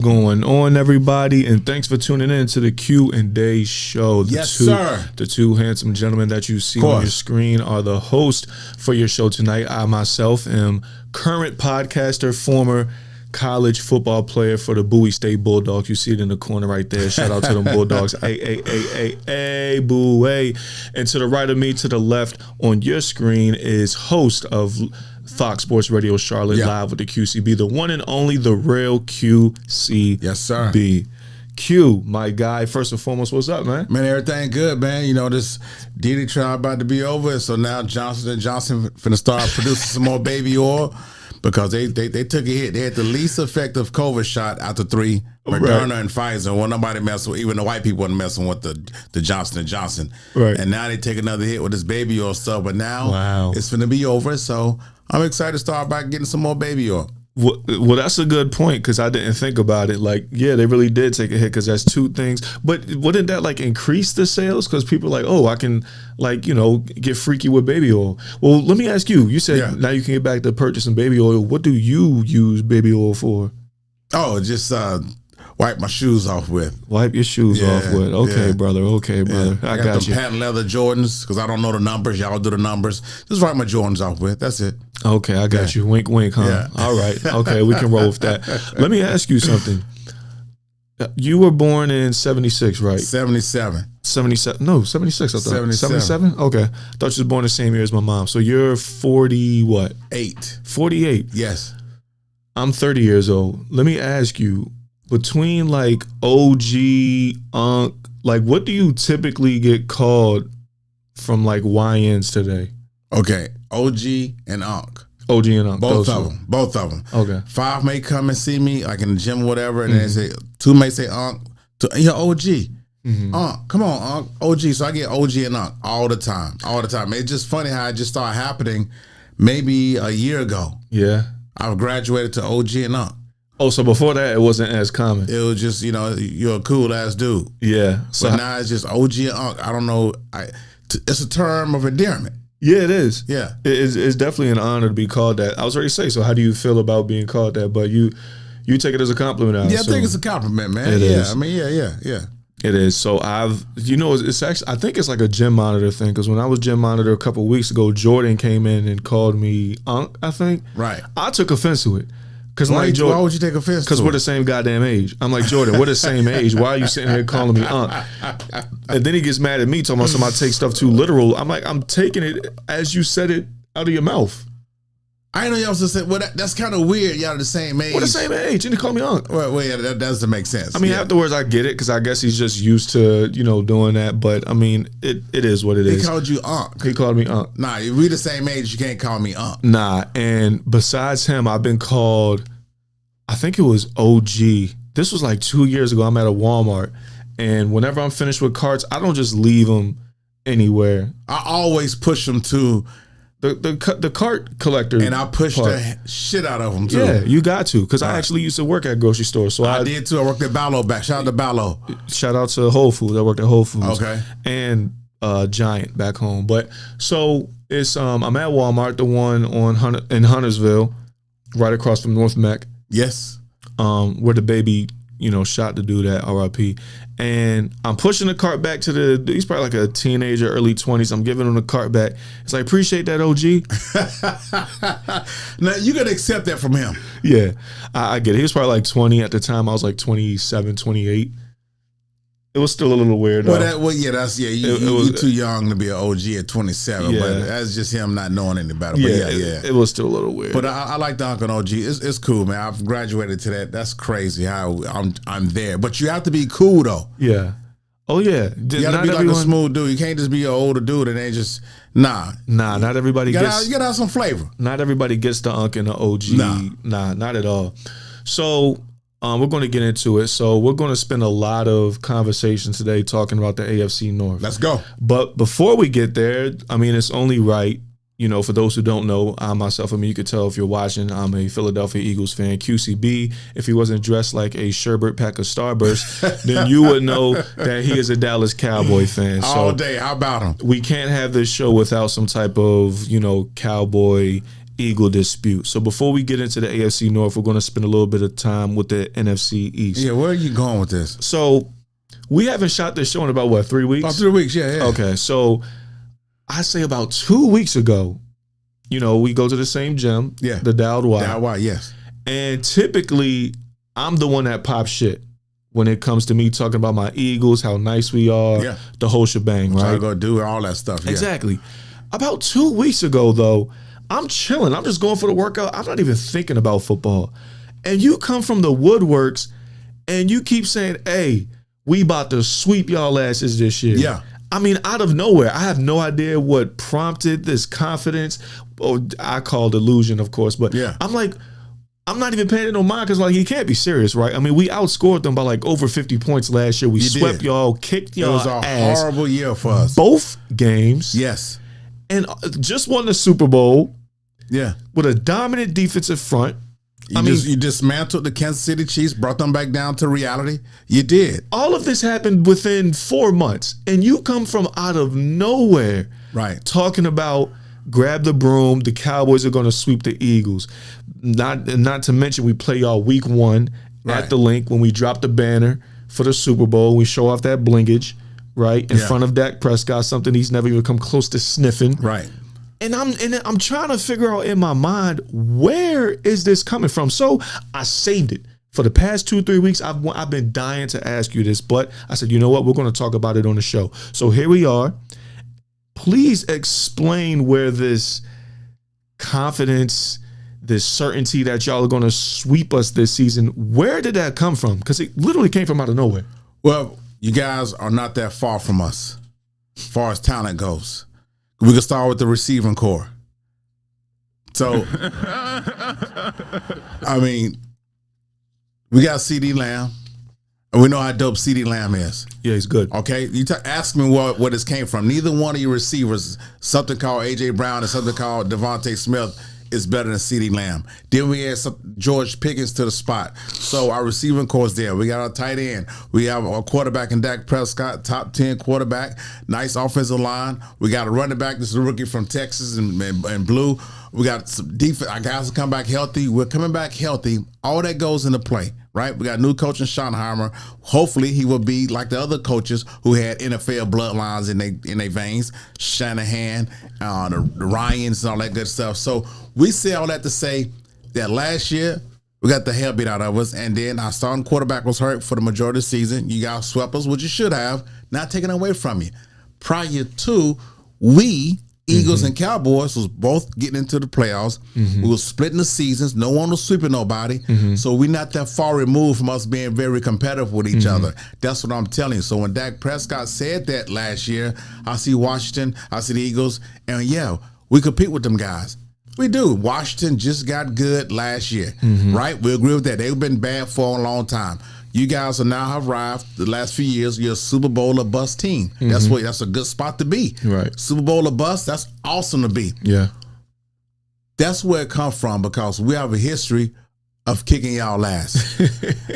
Going on, everybody, and thanks for tuning in to the Q and Day show. Sir. The two handsome gentlemen that you see on your screen are the host for your show tonight. I myself am current podcaster, former college football player for the Bowie State Bulldogs. You see it in the corner right there. Shout out to them Bulldogs. A Bowie. And to the right of me, to the left on your screen is host of Fox Sports Radio Charlotte, live with the QCB, the one and only, the real QCB. Yes, sir. Q, my guy. First and foremost, what's up, man? Man, everything good, man. You know, this DD trial about to be over, so now Johnson & Johnson finna start producing some more baby oil because they took a hit. They had the least effective COVID shot out the three, Moderna and Pfizer. Well, nobody messing with, even the white people wasn't messing with the Johnson & Johnson. Right. And now they take another hit with this baby oil stuff, but now it's finna be over, so I'm excited to start by getting some more baby oil. Well, that's a good point because I didn't think about it. Like, yeah, they really did take a hit because that's two things. But wouldn't that like increase the sales? Because people are like, oh, I can like, you know, get freaky with baby oil. Well, let me ask you. You said now you can get back to purchasing baby oil. What do you use baby oil for? Oh, just wipe my shoes off with. Wipe your shoes off with. Okay, brother. Okay, brother. I got them patent leather Jordans because I don't know the numbers. Y'all do the numbers. Just wipe my Jordans off with. That's it. Okay, I got you. Wink, wink, huh? Yeah. All right. Okay, we can roll with that. Let me ask you something. You were born in 76, right? 77. 77. No, 76, I thought. 77. 77? Okay. I thought you was born the same year as my mom. So you're 40 what? 48. Yes. I'm 30 years old. Let me ask you, between like OG, Unc, like what do you typically get called from like YNs today? Okay, OG and Unc. OG and Unc. Both of them. Okay. 5 may come and see me, like in the gym or whatever, and they say, 2 may say Unc. You're OG. Unc, come on, Unc. OG. So I get OG and Unc all the time. It's just funny how it just started happening maybe a year ago. Yeah. I've graduated to OG and Unc. Oh, so before that, it wasn't as common. It was just, you know, you're a cool ass dude. Yeah. So now it's just OG and Unc. I don't know. It's a term of endearment. Yeah, it is. Yeah. It's definitely an honor to be called that. I was ready to say, so how do you feel about being called that? But you take it as a compliment. Yeah, I think it's a compliment, man. It is. I mean, yeah. It is. So it's actually, I think it's like a gym monitor thing because when I was gym monitor a couple of weeks ago, Jordan came in and called me Unc, I think. Right. I took offense to it. Why would you take offense? Because we're the same goddamn age. I'm like, Jordan, we're the same age. Why are you sitting here calling me Unc? And then he gets mad at me talking about somebody take stuff too literal. I'm like, I'm taking it as you said it out of your mouth. I know y'all said, well, that's kind of weird. Y'all the same age. We're the same age, and he called me Unc. Well, yeah, that doesn't make sense. I mean, afterwards I get it because I guess he's just used to, you know, doing that. But I mean, it is what it is. He called you Unc. He called me Unc. Nah, if we the same age, you can't call me Unc. Nah, and besides him, I've been called, I think it was OG. This was like 2 years ago. I'm at a Walmart, and whenever I'm finished with carts, I don't just leave them anywhere. I always push them to the cart collector, and I push the shit out of them too. Yeah, you got to, because I actually used to work at grocery stores. So I did too. I worked at Ballo back. Shout out to Ballo. Shout out to Whole Foods. I worked at Whole Foods. Okay. And Giant back home. But so it's I'm at Walmart, the one in Huntersville, right across from North Mech. Yes. Where the baby, you know, shot to do that, RIP. And I'm pushing the cart back to he's probably like a teenager, early 20s. I'm giving him the cart back. It's like, appreciate that, OG. Now, you got to accept that from him. Yeah, I get it. He was probably like 20 at the time. I was like 27, 28. It was still a little weird. You're too young to be an OG at 27, but that's just him not knowing any better. But it was still a little weird. But I like the Uncle OG. It's cool, man. I've graduated to that. That's crazy how I'm there. But you have to be cool though. Yeah. Oh yeah. You got to be like a smooth dude. You can't just be an older dude and they just Nah, not everybody gets. You gotta have some flavor. Not everybody gets the Unc and the OG. Nah, not at all. So. We're going to get into it. So we're going to spend a lot of conversation today talking about the AFC North. Let's go. But before we get there, I mean, it's only right, you know, for those who don't know, I myself, I mean, you could tell if you're watching, I'm a Philadelphia Eagles fan. QCB, if he wasn't dressed like a sherbet pack of Starburst, then you would know that he is a Dallas Cowboy fan. All day. How about him? We can't have this show without some type of, you know, Cowboy Eagle dispute. So before we get into the AFC North, we're going to spend a little bit of time with the NFC East. Yeah, where are you going with this? So we haven't shot this show in about, 3 weeks? About 3 weeks, yeah. Okay, so I say about 2 weeks ago, we go to the same gym, the Dowd Y. Dowd Y, yes. And typically, I'm the one that pops shit when it comes to me talking about my Eagles, how nice we are, the whole shebang, right? I go do all that stuff, Exactly. About 2 weeks ago, though, I'm chilling. I'm just going for the workout. I'm not even thinking about football. And you come from the woodworks and you keep saying, hey, we about to sweep y'all asses this year. Yeah. I mean, out of nowhere. I have no idea what prompted this confidence. Or I call delusion, of course. But I'm like, I'm not even paying it no mind because, he can't be serious, right? I mean, we outscored them by, over 50 points last year. We swept y'all, kicked y'all ass. It was a horrible year for us. Both games. Yes. And just won the Super Bowl. Yeah. With a dominant defensive front. You dismantled the Kansas City Chiefs, brought them back down to reality. You did. All of this happened within 4 months. And you come from out of nowhere. Right. Talking about grab the broom, the Cowboys are going to sweep the Eagles. Not to mention we play y'all week 1 at the Link when we drop the banner for the Super Bowl. We show off that blingage, right? In front of Dak Prescott, something he's never even come close to sniffing. Right. And I'm trying to figure out in my mind, where is this coming from? So I saved it. For the past 2-3 weeks, I've been dying to ask you this, but I said, you know what? We're going to talk about it on the show. So here we are. Please explain where this confidence, this certainty that y'all are going to sweep us this season, where did that come from? Because it literally came from out of nowhere. Well, you guys are not that far from us as far as talent goes. We can start with the receiving core. So, I mean, we got CeeDee Lamb, and we know how dope CeeDee Lamb is. Yeah, he's good. Okay, you ask me where this came from. Neither one of your receivers, something called A.J. Brown and something called Devontae Smith, is better than CeeDee Lamb. Then we add George Pickens to the spot. So our receiving core is there. We got our tight end. We have a quarterback in Dak Prescott, top 10 quarterback. Nice offensive line. We got a running back. This is a rookie from Texas and Blue. We got some defense. Our guys will come back healthy. We're coming back healthy. All that goes into play, right? We got new coach in Schottenheimer. Hopefully he will be like the other coaches who had NFL bloodlines in their veins. Shanahan, the Ryans and all that good stuff. So we say all that to say that last year we got the hell beat out of us, and then our starting quarterback was hurt for the majority of the season. You guys swept us, which you should have, not taken away from you. Prior to, we Eagles and Cowboys was both getting into the playoffs. We were splitting the seasons. No one was sweeping nobody. So we're not that far removed from us being very competitive with each other. That's what I'm telling you. So when Dak Prescott said that last year, I see Washington, I see the Eagles, and we compete with them guys. We do. Washington just got good last year, right? We agree with that. They've been bad for a long time. You guys are now have arrived the last few years. You're a Super Bowl or bust team. That's a good spot to be. Right. Super Bowl or bust, that's awesome to be. Yeah. That's where it comes from because we have a history of kicking y'all ass.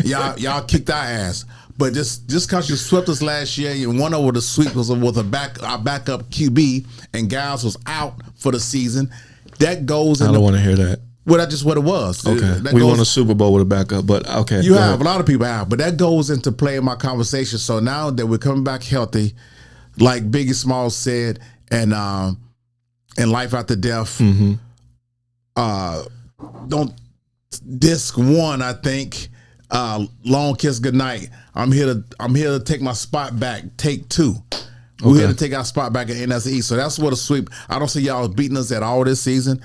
y'all kicked our ass. But just because you swept us last year, you won over the sweep was with our backup QB and guys was out for the season. That goes in. I don't want to hear that. Well, that's just what it was. Okay. We won a Super Bowl with a backup, but okay. You have. A lot of people have. But that goes into play in my conversation. So now that we're coming back healthy, like Biggie Smalls said, and Life After Death, don't disc 1, I think, Long Kiss Goodnight. I'm here to take my spot back, take 2. We're here to take our spot back in NFC East. So that's what a sweep. I don't see y'all beating us at all this season.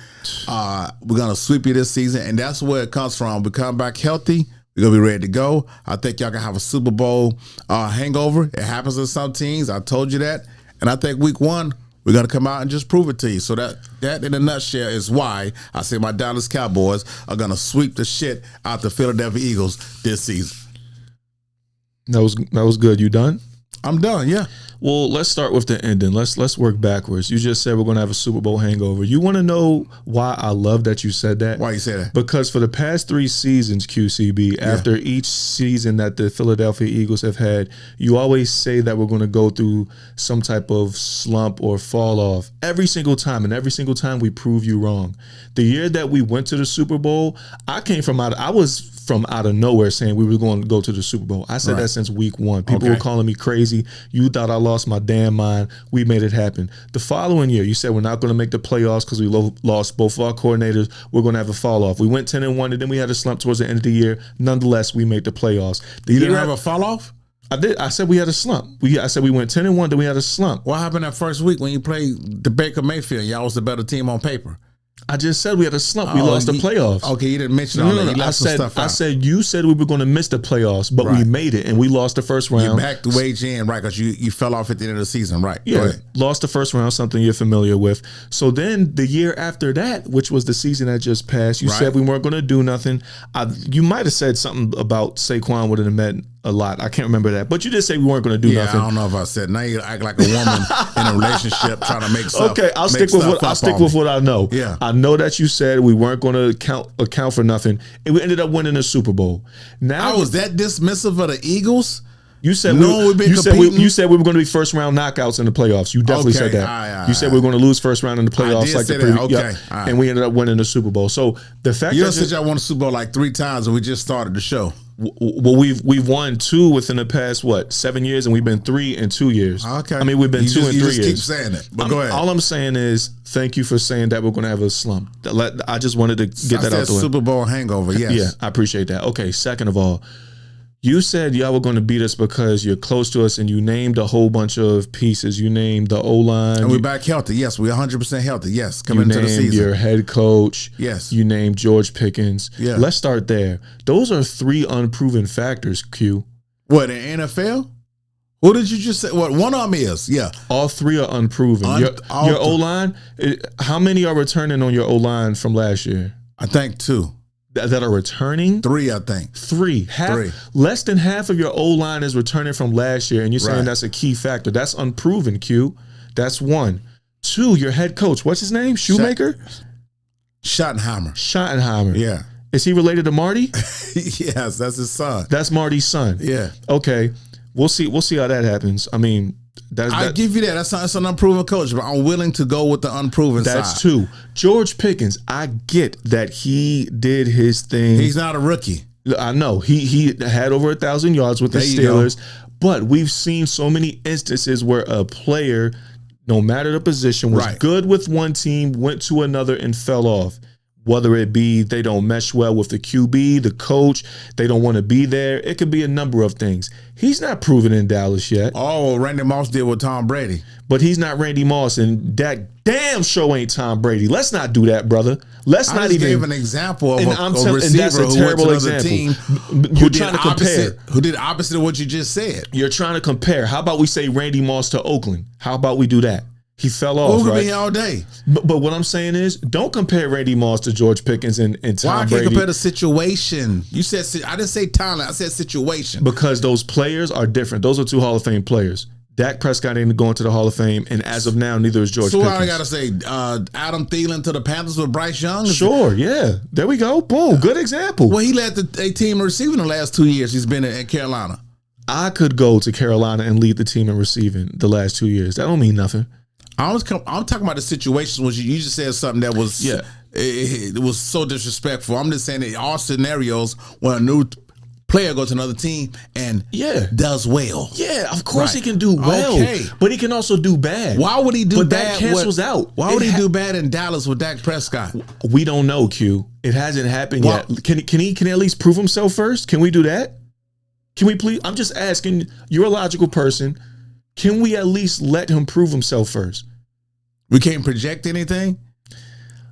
We're going to sweep you this season, and that's where it comes from. We come back healthy. We're going to be ready to go. I think y'all going to have a Super Bowl hangover. It happens to some teams. I told you that. And I think week 1, we're going to come out and just prove it to you. So that in a nutshell is why I say my Dallas Cowboys are going to sweep the shit out the Philadelphia Eagles this season. That was good. You done? I'm done. Yeah. Well, let's start with the ending. Let's work backwards. You just said we're going to have a Super Bowl hangover. You want to know why I love that you said that? Why you say that? Because for the past 3 seasons, QCB, after each season that the Philadelphia Eagles have had, you always say that we're going to go through some type of slump or fall off every single time, and every single time we prove you wrong. The year that we went to the Super Bowl, I was from out of nowhere saying we were going to go to the Super Bowl. I said that since week 1. People were calling me crazy. You thought I lost my damn mind. We made it happen. The following year, you said we're not going to make the playoffs because we lost both of our coordinators. We're going to have a fall off. We went 10-1, and then we had a slump towards the end of the year. Nonetheless, we made the playoffs. You didn't have a fall off? I did. I said we had a slump. I said we went 10-1, then we had a slump. What happened that first week when you played the Baker Mayfield? Y'all was the better team on paper. I just said we had a slump. We lost the playoffs. Okay, you didn't mention all that. You left some stuff out. I said you said we were going to miss the playoffs, but we made it, and we lost the first round. You backed the wage in, right, because you fell off at the end of the season, right? Yeah, lost the first round, something you're familiar with. So then the year after that, which was the season that just passed, you said we weren't going to do nothing. You might have said something about Saquon would have meant a lot. I can't remember that, but you did say we weren't going to do nothing. I don't know if I said. Now you act like a woman in a relationship trying to make stuff. Okay, I'll stick with what I know. Yeah, I know that you said we weren't going to account for nothing, and we ended up winning the Super Bowl. Now, I was that dismissive of the Eagles. You said you said we were going to be first round knockouts in the playoffs. You definitely said that. You said we were going to lose first round in the playoffs, like the previous. And we ended up winning the Super Bowl. So the fact you said y'all won the Super Bowl like 3 times, and we just started the show. Well, we've won 2 within the past 7 years, and we've been 3 in 2 years. Okay, I mean we've been 2 in 3 years. You just keep saying it, but go ahead. All I'm saying is thank you for saying that we're going to have a slump. I just wanted to get that out the way. Super Bowl hangover. Yes, yeah, I appreciate that. Okay, second of all, you said y'all were going to beat us because you're close to us, and you named a whole bunch of pieces. You named the O-line. And we're back healthy. Yes, we're 100% healthy. Yes, coming into the season. You named your head coach. Yes. You named George Pickens. Yeah. Let's start there. Those are 3 unproven factors, Q. What, in NFL? Who did you just say? What, one of them is? Yeah. All 3 are unproven. Your O-line, how many are returning on your O-line from last year? I think 2. That are returning? 3, I think. 3. Less than half of your O-line is returning from last year, and you're saying that's a key factor. That's unproven, Q. That's 1. 2, your head coach. What's his name? Shoemaker? Schottenheimer. Yeah. Is he related to Marty? Yes, that's his son. That's Marty's son. Yeah. Okay. We'll see how that happens. I mean, I give you that. That's an unproven coach, but I'm willing to go with the unproven side. That's 2. George Pickens, I get that he did his thing. He's not a rookie. I know. He had over 1,000 yards with the Steelers, but we've seen so many instances where a player, no matter the position, was good with one team, went to another, and fell off. Whether it be they don't mesh well with the QB, the coach, they don't want to be there. It could be a number of things. He's not proven in Dallas yet. Oh, Randy Moss did with Tom Brady. But he's not Randy Moss, and that damn show ain't Tom Brady. Let's not do that, brother. Let's not even give an example of a receiver and that's a terrible who went to another team You're trying to compare. Who did opposite of what you just said. You're trying to compare. How about we say Randy Moss to Oakland? How about we do that? He fell off, right? Be here all day. But what I'm saying is, don't compare Randy Moss to George Pickens and Tom Brady. Why I can't compare the situation? You said I didn't say talent. I said situation. Because those players are different. Those are 2 Hall of Fame players. Dak Prescott ain't going to the Hall of Fame, and as of now, neither is George Pickens. So I got to say, Adam Thielen to the Panthers with Bryce Young? Sure, yeah. There we go. Boom. Good example. Well, he led a team receiving the last 2 years. He's been in Carolina. I could go to Carolina and lead the team in receiving the last 2 years. That don't mean nothing. I'm talking about the situations when you just said something that was it was so disrespectful. I'm just saying that all scenarios when a new player goes to another team and does well. Yeah, of course he can do well, but he can also do bad. Why would he do bad? But that cancels out. Why would he do bad in Dallas with Dak Prescott? We don't know, Q. It hasn't happened yet. Can he at least prove himself first? Can we do that? Can we please? I'm just asking. You're a logical person. Can we at least let him prove himself first? We can't project anything?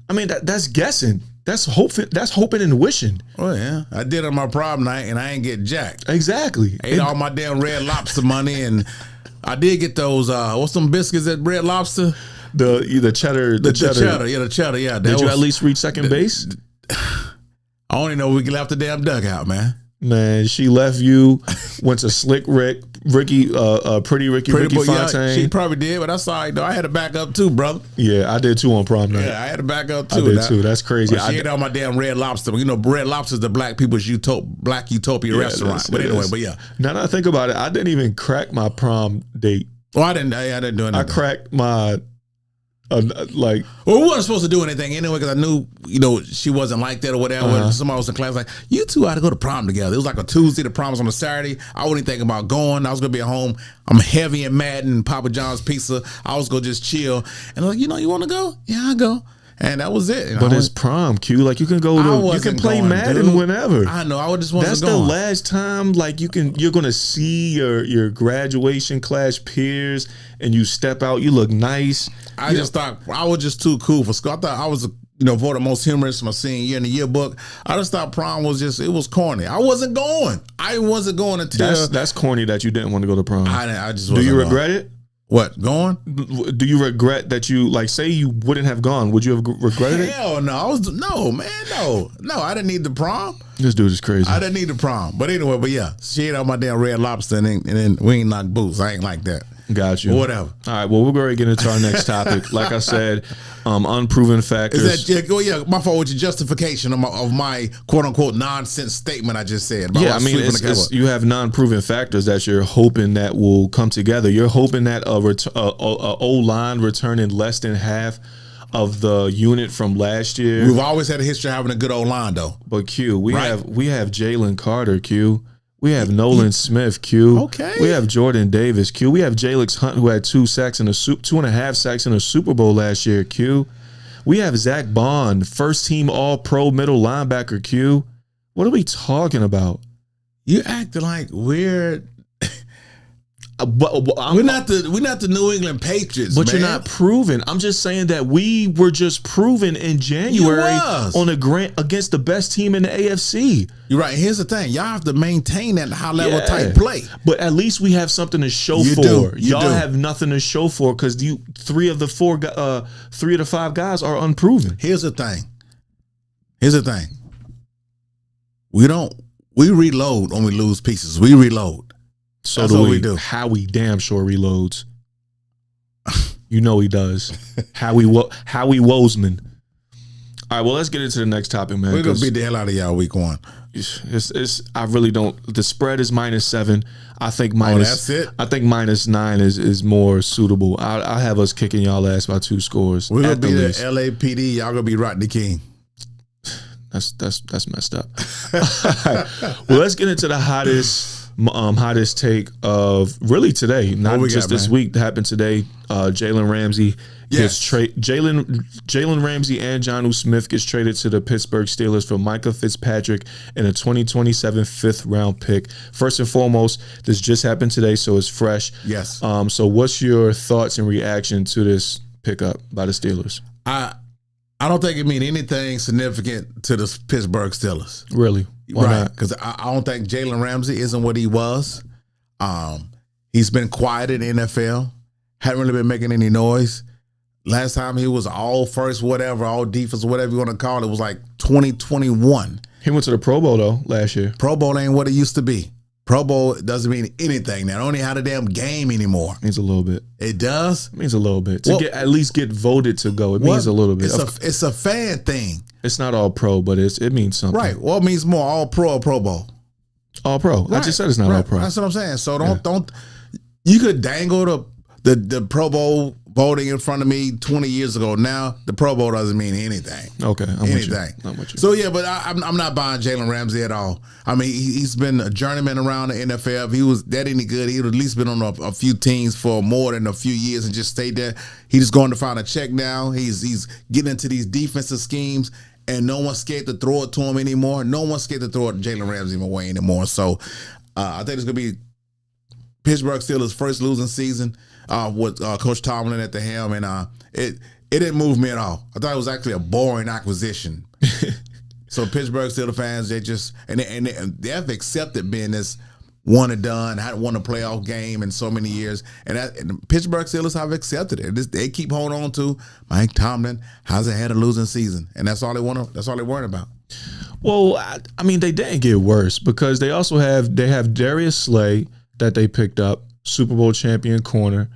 I mean, that's guessing. That's hoping and wishing. Oh, yeah. I did it on my prom night, and I ain't get jacked. Exactly. Ate all my damn Red Lobster money, and I did get those, what's some biscuits at Red Lobster? The cheddar. The cheddar, yeah. Did you at least reach second base? I only know we left the damn dugout, man. Man, she left you, went to Slick Rick, Ricky Fontaine. Yeah, she probably did, but that's all right though. I had to back up too, brother. Yeah, I did too on prom night. Yeah, I had to back up too. I did too. That's crazy. But she ate on my damn Red Lobster. You know, Red Lobster's the black people's black utopia restaurant. But anyway, but yeah. Now that I think about it, I didn't even crack my prom date. Well, I didn't do anything. I cracked my well, we weren't supposed to do anything anyway because I knew, she wasn't like that or whatever. Somebody was in class like, you two ought to go to prom together. It was like a Tuesday. The prom was on a Saturday. I wasn't thinking about going. I was going to be at home. I'm heavy in Madden and Papa John's pizza. I was going to just chill. And I'm like, you want to go? Yeah, I'll go. And that was it. But it's prom, Q. Like you can go you can play Madden whenever. I know. I just wasn't That's going. the last time like you're gonna see your graduation class peers and you step out, you look nice. I just thought I was just too cool for school. I thought I was voted most humorous my senior year in the yearbook. I just thought prom was it was corny. I wasn't going. Until that's corny that you didn't want to go to prom. I just Do you regret it? What, going? Do you regret that you say you wouldn't have gone? Would you have regretted it? Hell no. No, I didn't need the prom. This dude is crazy. I didn't need the prom. But anyway, yeah, she ate on my damn Red Lobster and then we ain't knock boots. I ain't like that. Got you. Whatever. All right. Well, we're going to get into our next topic. Like I said, unproven factors. My fault with your justification of my quote unquote nonsense statement I just said. Yeah, I mean, you have non-proven factors that you're hoping that will come together. You're hoping that a O-line return in less than half of the unit from last year. We've always had a history of having a good O-line, though. But Q, we have Jalen Carter, Q. We have Nolan Smith, Q. Okay. We have Jordan Davis, Q. We have Jalix Hunt, who had 2.5 sacks in the Super Bowl last year, Q. We have Zach Bond, first-team All-Pro middle linebacker, Q. What are we talking about? You acting like we're we're not the New England Patriots, but man. You're not proven. I'm just saying that we were just proven in January on against the best team in the AFC. You're right. Here's the thing: y'all have to maintain that high level type play. But at least we have something to show for. Y'all have nothing to show for because three of the 5 guys are unproven. Here's the thing. We reload when we lose pieces. We reload. So that's what we do. Howie damn sure reloads. You know he does. Howie Wozeman. All right, well, let's get into the next topic, man. We're gonna beat the hell out of y'all week 1. I really don't. The spread is -7. I think that's it. I think -9 is more suitable. I have us kicking y'all ass by 2 scores. We're gonna be the LAPD. Y'all gonna be Rodney King. That's messed up. Right. Well, let's get into the hottest take of really today, not just this week. That happened today. Jalen Ramsey gets Jalen Ramsey and Jonnu Smith gets traded to the Pittsburgh Steelers for Micah Fitzpatrick and a 2027 5th-round pick. First and foremost, this just happened today, so it's fresh. Yes. So what's your thoughts and reaction to this pickup by the Steelers? I don't think it means anything significant to the Pittsburgh Steelers. Really? Why not? Because I don't think Jalen Ramsey isn't what he was. He's been quiet in the NFL. Hadn't really been making any noise. Last time he was all first, whatever, all defense, whatever you want to call it, was like 2021. He went to the Pro Bowl, though, last year. Pro Bowl ain't what it used to be. Pro Bowl doesn't mean anything now. It don't even have a damn game anymore. Means a little bit. It does? It means a little bit. At least get voted to go. It means a little bit. It's a fan thing. It's not all pro, but it means something. Right. Well, it means more all pro or Pro Bowl. All pro. Right. I just said it's not all pro. That's what I'm saying. So don't you could dangle the Pro Bowl voting in front of me 20 years ago. Now the Pro Bowl doesn't mean anything. Okay, I'm anything. With you. So yeah, but I'm not buying Jalen Ramsey at all. I mean, he's been a journeyman around the NFL. If he was that any good, he would at least been on a few teams for more than a few years and just stayed there. He's just going to find a check now. He's getting into these defensive schemes, and no one's scared to throw it to him anymore. No one's scared to throw it to Jalen Ramsey away anymore. So I think it's gonna be Pittsburgh Steelers' first losing season with Coach Tomlin at the helm, and it didn't move me at all. I thought it was actually a boring acquisition. So Pittsburgh Steelers fans, they have accepted being this one and done, hadn't won a playoff game in so many years, and the Pittsburgh Steelers have accepted it. They keep holding on to Mike Tomlin hasn't had a losing season, and that's all they want. That's all they're worried about. Well, I mean, they didn't get worse because they also have Darius Slay, that they picked up, Super Bowl champion corner.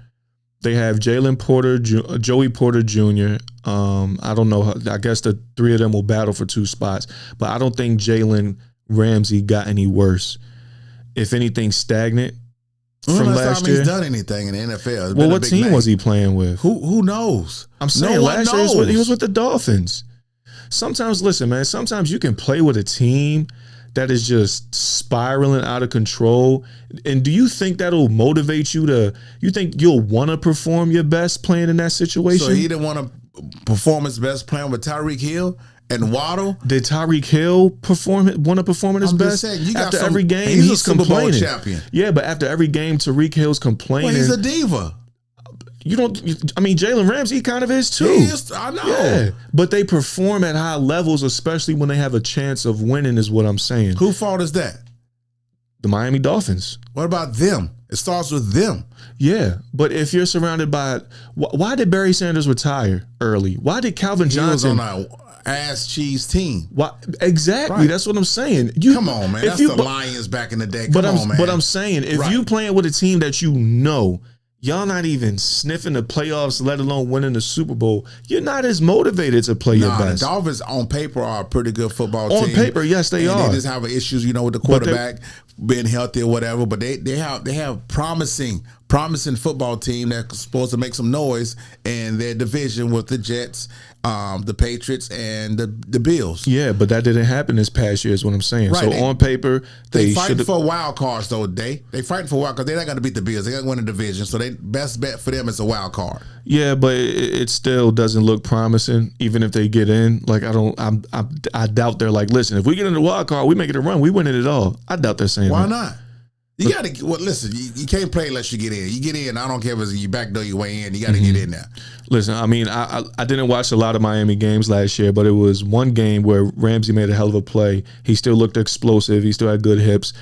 They have Jalen Porter, Joey Porter Jr. I don't know. I guess the three of them will battle for 2 spots, but I don't think Jalen Ramsey got any worse. If anything, stagnant from last year. He's done anything in the NFL. Well, what team was he playing with? Who knows? I'm saying last year he was with the Dolphins. Sometimes, listen, man, sometimes you can play with a team that is just spiraling out of control. And do you think that'll motivate you you think you'll want to perform your best playing in that situation? So he didn't want to perform his best playing with Tyreek Hill and Waddle? Did Tyreek Hill want to perform at his best? Saying, after every game, he's complaining. Super Bowl champion. Yeah, but after every game, Tyreek Hill's complaining. Well, he's a diva. Jalen Ramsey kind of is too. He is, I know. Yeah, but they perform at high levels, especially when they have a chance of winning, is what I'm saying. Whose fault is that? The Miami Dolphins. What about them? It starts with them. Yeah, but if you're surrounded by... Why did Barry Sanders retire early? Why did Calvin Johnson... He was on an ass cheese team. Why? Exactly, right. That's what I'm saying. Come on, man. That's the Lions back in the day. Come on, man. But I'm saying, if you playing with a team that you know... Y'all not even sniffing the playoffs, let alone winning the Super Bowl. You're not as motivated to play your best. The Dolphins on paper are a pretty good football team. On paper, yes, they are. They just have issues, with the quarterback being healthy or whatever. But they have promising football team that's supposed to make some noise in their division with the Jets, the Patriots, and the Bills. Yeah, but that didn't happen this past year is what I'm saying. Right. So on paper, they fighting for wild cards though. They fighting for wild cards. They're not going to beat the Bills. They got to win the division. So they best bet for them is a wild card. Yeah, but it still doesn't look promising. Even if they get in, I doubt they're like, listen, if we get in the wild card, we make it a run, we win it all. I doubt they're saying why that. not? You got to listen. You can't play unless you get in. You get in. I don't care if it's you backdoor your way in. You got to get in there. Listen, I mean, I didn't watch a lot of Miami games last year, but it was one game where Ramsey made a hell of a play. He still looked explosive. He still had good hips.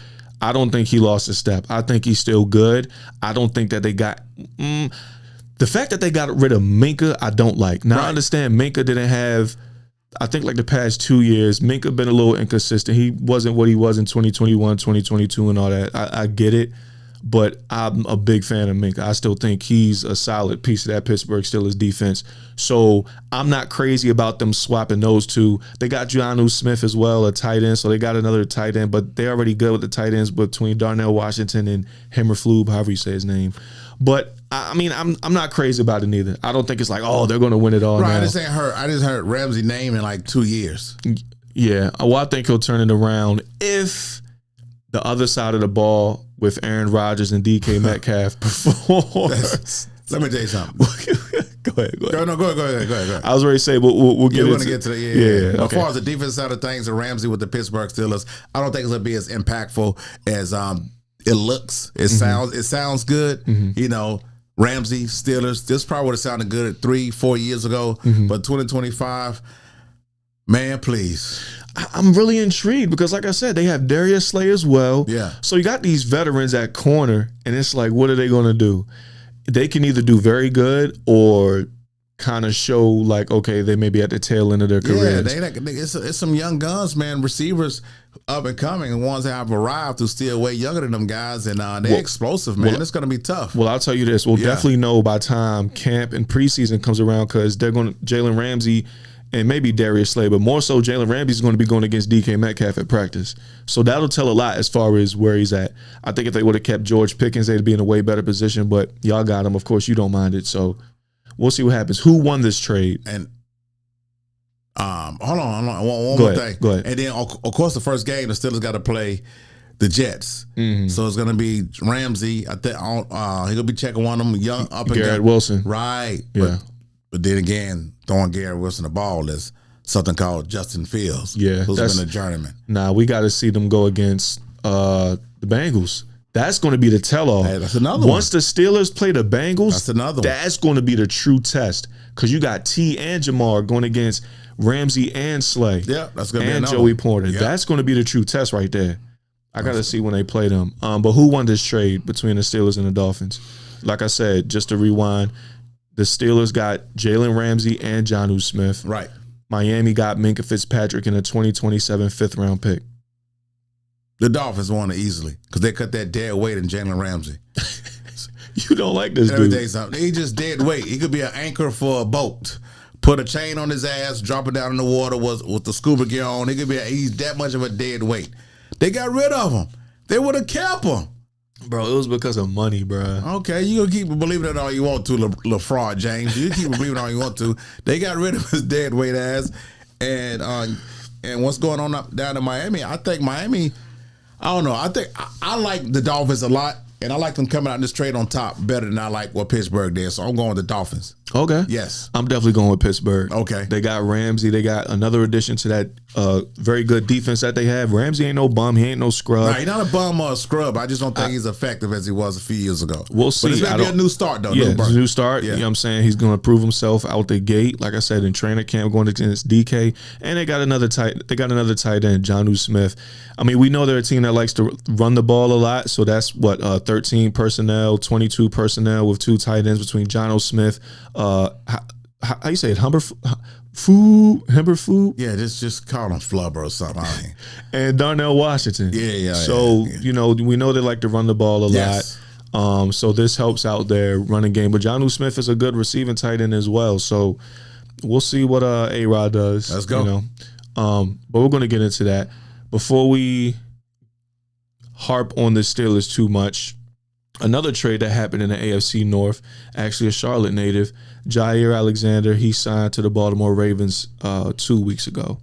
I don't think he lost a step. I think he's still good. I don't think that they got the fact that they got rid of Minka. I don't like. Now I understand Minka didn't have. I think like the past 2 years, Minka been a little inconsistent. He wasn't what he was in 2021, 2022 and all that. I get it, but I'm a big fan of Minka. I still think he's a solid piece of that Pittsburgh Steelers defense. So I'm not crazy about them swapping those two. They got Jonnu Smith as well, a tight end, so they got another tight end, but they're already good with the tight ends between Darnell Washington and Himmerflube, however you say his name. But I mean, I'm not crazy about it neither. I don't think it's like, oh, they're going to win it all. Right, now. I just heard Ramsey's name in like 2 years. Yeah, well, I think he'll turn it around if the other side of the ball with Aaron Rodgers and DK Metcalf performs. Let me tell you something. Go ahead. Go ahead. I was ready to say, but we'll get We're into going to get to the yeah. As far as the defense side of things, and Ramsey with the Pittsburgh Steelers, I don't think it's going to be as impactful as it looks. It sounds good. Ramsey, Steelers, this probably would have sounded good 3-4 years ago, but 2025, man, please. I'm really intrigued because, like I said, they have Darius Slay as well. Yeah. So you got these veterans at corner, and it's like, what are they going to do? They can either do very good or kind of show like, okay, they may be at the tail end of their careers. Yeah, it's some young guns, man, receivers up and coming, and ones that have arrived who's still way younger than them guys, and they're explosive, man. It's going to be tough. Well, I'll tell you this. We'll definitely know by time camp and preseason comes around because they're going to Jalen Ramsey and maybe Darius Slay, but more so Jalen Ramsey is going to be going against DK Metcalf at practice. So that'll tell a lot as far as where he's at. I think if they would have kept George Pickens, they'd be in a way better position, but y'all got him. Of course, you don't mind it, so we'll see what happens. Who won this trade? And hold on. One more thing. Go ahead. And then, of course, the first game, the Steelers got to play the Jets. So it's going to be Ramsey. I think he's going to be checking one of them young up and Garrett Wilson. Right. Yeah. But then again, throwing Garrett Wilson the ball is something called Justin Fields. Yeah. Who's been a journeyman. Nah, we got to see them go against the Bengals. That's going to be the tell-all. Hey, that's another one. Once the Steelers play the Bengals, that's another one. That's going to be the true test because you got T and Jamar going against Ramsey and Slay. Yeah, that's going to be and another Joey one. Porter. Yep. That's going to be the true test right there. I got to see when they play them. But who won this trade between the Steelers and the Dolphins? Like I said, just to rewind, the Steelers got Jalen Ramsey and Jonnu Smith. Right. Miami got Minkah Fitzpatrick in a 2027 fifth-round pick. The Dolphins won it easily because they cut that dead weight in Jalen Ramsey. You don't like this Every dude. day something. He just dead weight. He could be an anchor for a boat. Put a chain on his ass, drop it down in the water with the scuba gear on. He could be. He's that much of a dead weight. They got rid of him. They would have kept him. Bro, it was because of money, bro. Okay, you gonna keep believing it all you want to, LaFraud James. You keep believing all you want to. They got rid of his dead weight ass, and what's going on down in Miami? I think Miami. I don't know. I like the Dolphins a lot, and I like them coming out in this trade on top better than I like what Pittsburgh did. So I'm going with the Dolphins. Okay. Yes. I'm definitely going with Pittsburgh. Okay. They got Ramsey. They got another addition to that very good defense that they have. Ramsey ain't no bum. He ain't no scrub. Nah, he's not a bum or a scrub. I just don't think he's effective as he was a few years ago. We'll see. But it's going to be a new start, though. Yeah, it's a new start. Yeah. You know what I'm saying? He's going to prove himself out the gate. Like I said, in training camp, going against DK. And they got another tight end, Jonnu Smith. I mean, we know they're a team that likes to run the ball a lot. So that's 13 personnel, 22 personnel with 2 tight ends between Jonnu Smith, how you say it? Humberfood? Yeah, just call him Flubber or something. And Darnell Washington. Yeah. So, we know they like to run the ball a lot. So this helps out their running game. But Jonnu Smith is a good receiving tight end as well. So we'll see what A-Rod does. Let's go. But we're going to get into that. Before we harp on the Steelers too much, another trade that happened in the AFC North, actually a Charlotte native, Jair Alexander, he signed to the Baltimore Ravens 2 weeks ago.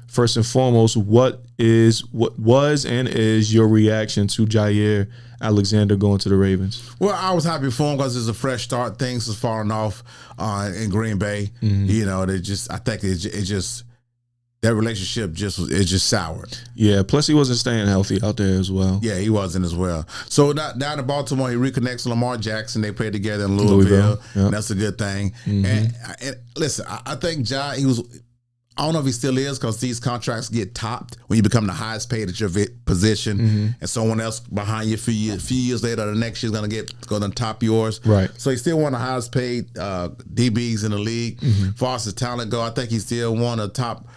First and foremost, what was and is your reaction to Jair Alexander going to the Ravens? Well, I was happy for him because it's a fresh start. Things was falling off in Green Bay. Mm-hmm. I think it just that relationship just soured. Yeah, plus he wasn't staying healthy out there as well. Yeah, he wasn't as well. So down in Baltimore, he reconnects with Lamar Jackson. They played together in Louisville. Yep. And that's a good thing. Mm-hmm. And listen, I think Jai, I don't know if he still is because these contracts get topped when you become the highest paid at your position, mm-hmm. and someone else behind you a few years later, the next year's going to top yours. Right. So he's still one of the highest paid DBs in the league. Mm-hmm. As far as his talent go, I think he's still one of the top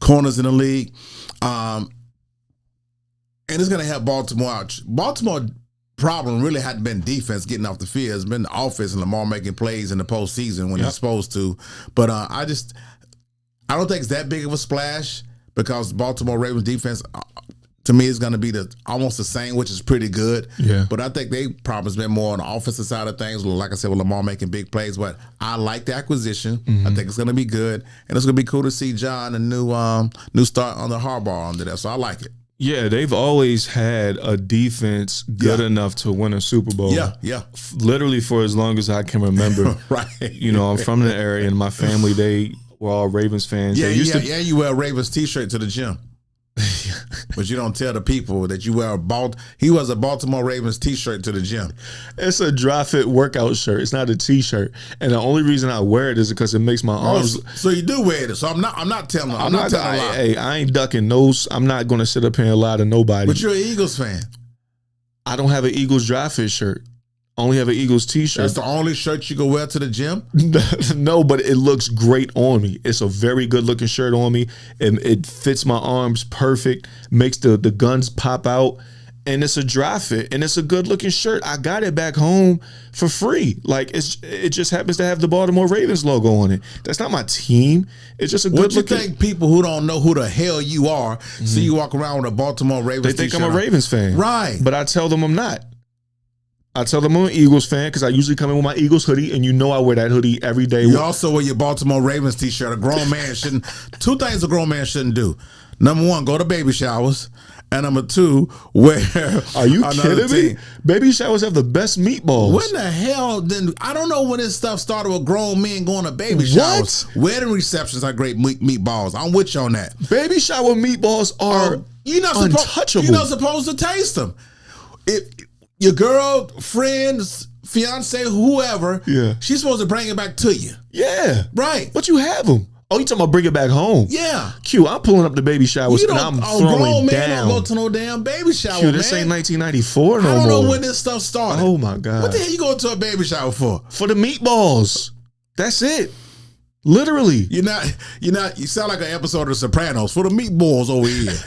corners in the league, and it's going to help Baltimore out. Baltimore problem really hadn't been defense getting off the field. It's been the offense and Lamar making plays in the postseason when he's supposed to. But I don't think it's that big of a splash because Baltimore Ravens defense, to me, is going to be almost the same, which is pretty good. Yeah. But I think they probably spend more on the offensive side of things. Like I said, with Lamar making big plays. But I like the acquisition. Mm-hmm. I think it's going to be good, and it's going to be cool to see John a new start on the Harbaugh under there. So I like it. Yeah, they've always had a defense good enough to win a Super Bowl. Yeah. Literally for as long as I can remember. Right. I'm from the area, and my family, they were all Ravens fans. Yeah, you wear a Ravens t-shirt to the gym. But you don't tell the people that you wear he wears a Baltimore Ravens t-shirt to the gym. It's a dry fit workout shirt. It's not a t-shirt. And the only reason I wear it is because it makes my arms. So you do wear it. So I'm not telling. I'm not telling a lie. Hey, I ain't ducking those. I'm not going to sit up here and lie to nobody. But you're an Eagles fan. I don't have an Eagles dry fit shirt. Only have an Eagles t-shirt. That's the only shirt you can wear to the gym? No, but it looks great on me. It's a very good looking shirt on me. And it fits my arms perfect, makes the guns pop out. And it's a dry fit. And it's a good looking shirt. I got it back home for free. Like it just happens to have the Baltimore Ravens logo on it. That's not my team. It's just a good looking. What you think people who don't know who the hell you are, see you walk around with a Baltimore Ravens t-shirt? They think I'm a Ravens fan. Right. But I tell them I'm not. I tell them I'm an Eagles fan because I usually come in with my Eagles hoodie, and I wear that hoodie every day. You also wear your Baltimore Ravens t-shirt. A grown man shouldn't. 2 things a grown man shouldn't do. Number 1, go to baby showers. And number 2, wear. Are you kidding me? Baby showers have the best meatballs. When the hell? Then I don't know when this stuff started with grown men going to baby showers. Wedding receptions are great meatballs. I'm with you on that. Baby shower meatballs are untouchable. You're not supposed to taste them. Your girl, friends, fiance, whoever, she's supposed to bring it back to you. Yeah. Right. But you have them. Oh, you talking about bring it back home? Yeah. Q, I'm pulling up the baby showers and I'm throwing man down. Don't go to no damn baby shower, Q, this ain't 1994 no more. I don't know when this stuff started. Oh, my God. What the hell you going to a baby shower for? For the meatballs. That's it. Literally. You sound like an episode of The Sopranos. For the meatballs over here.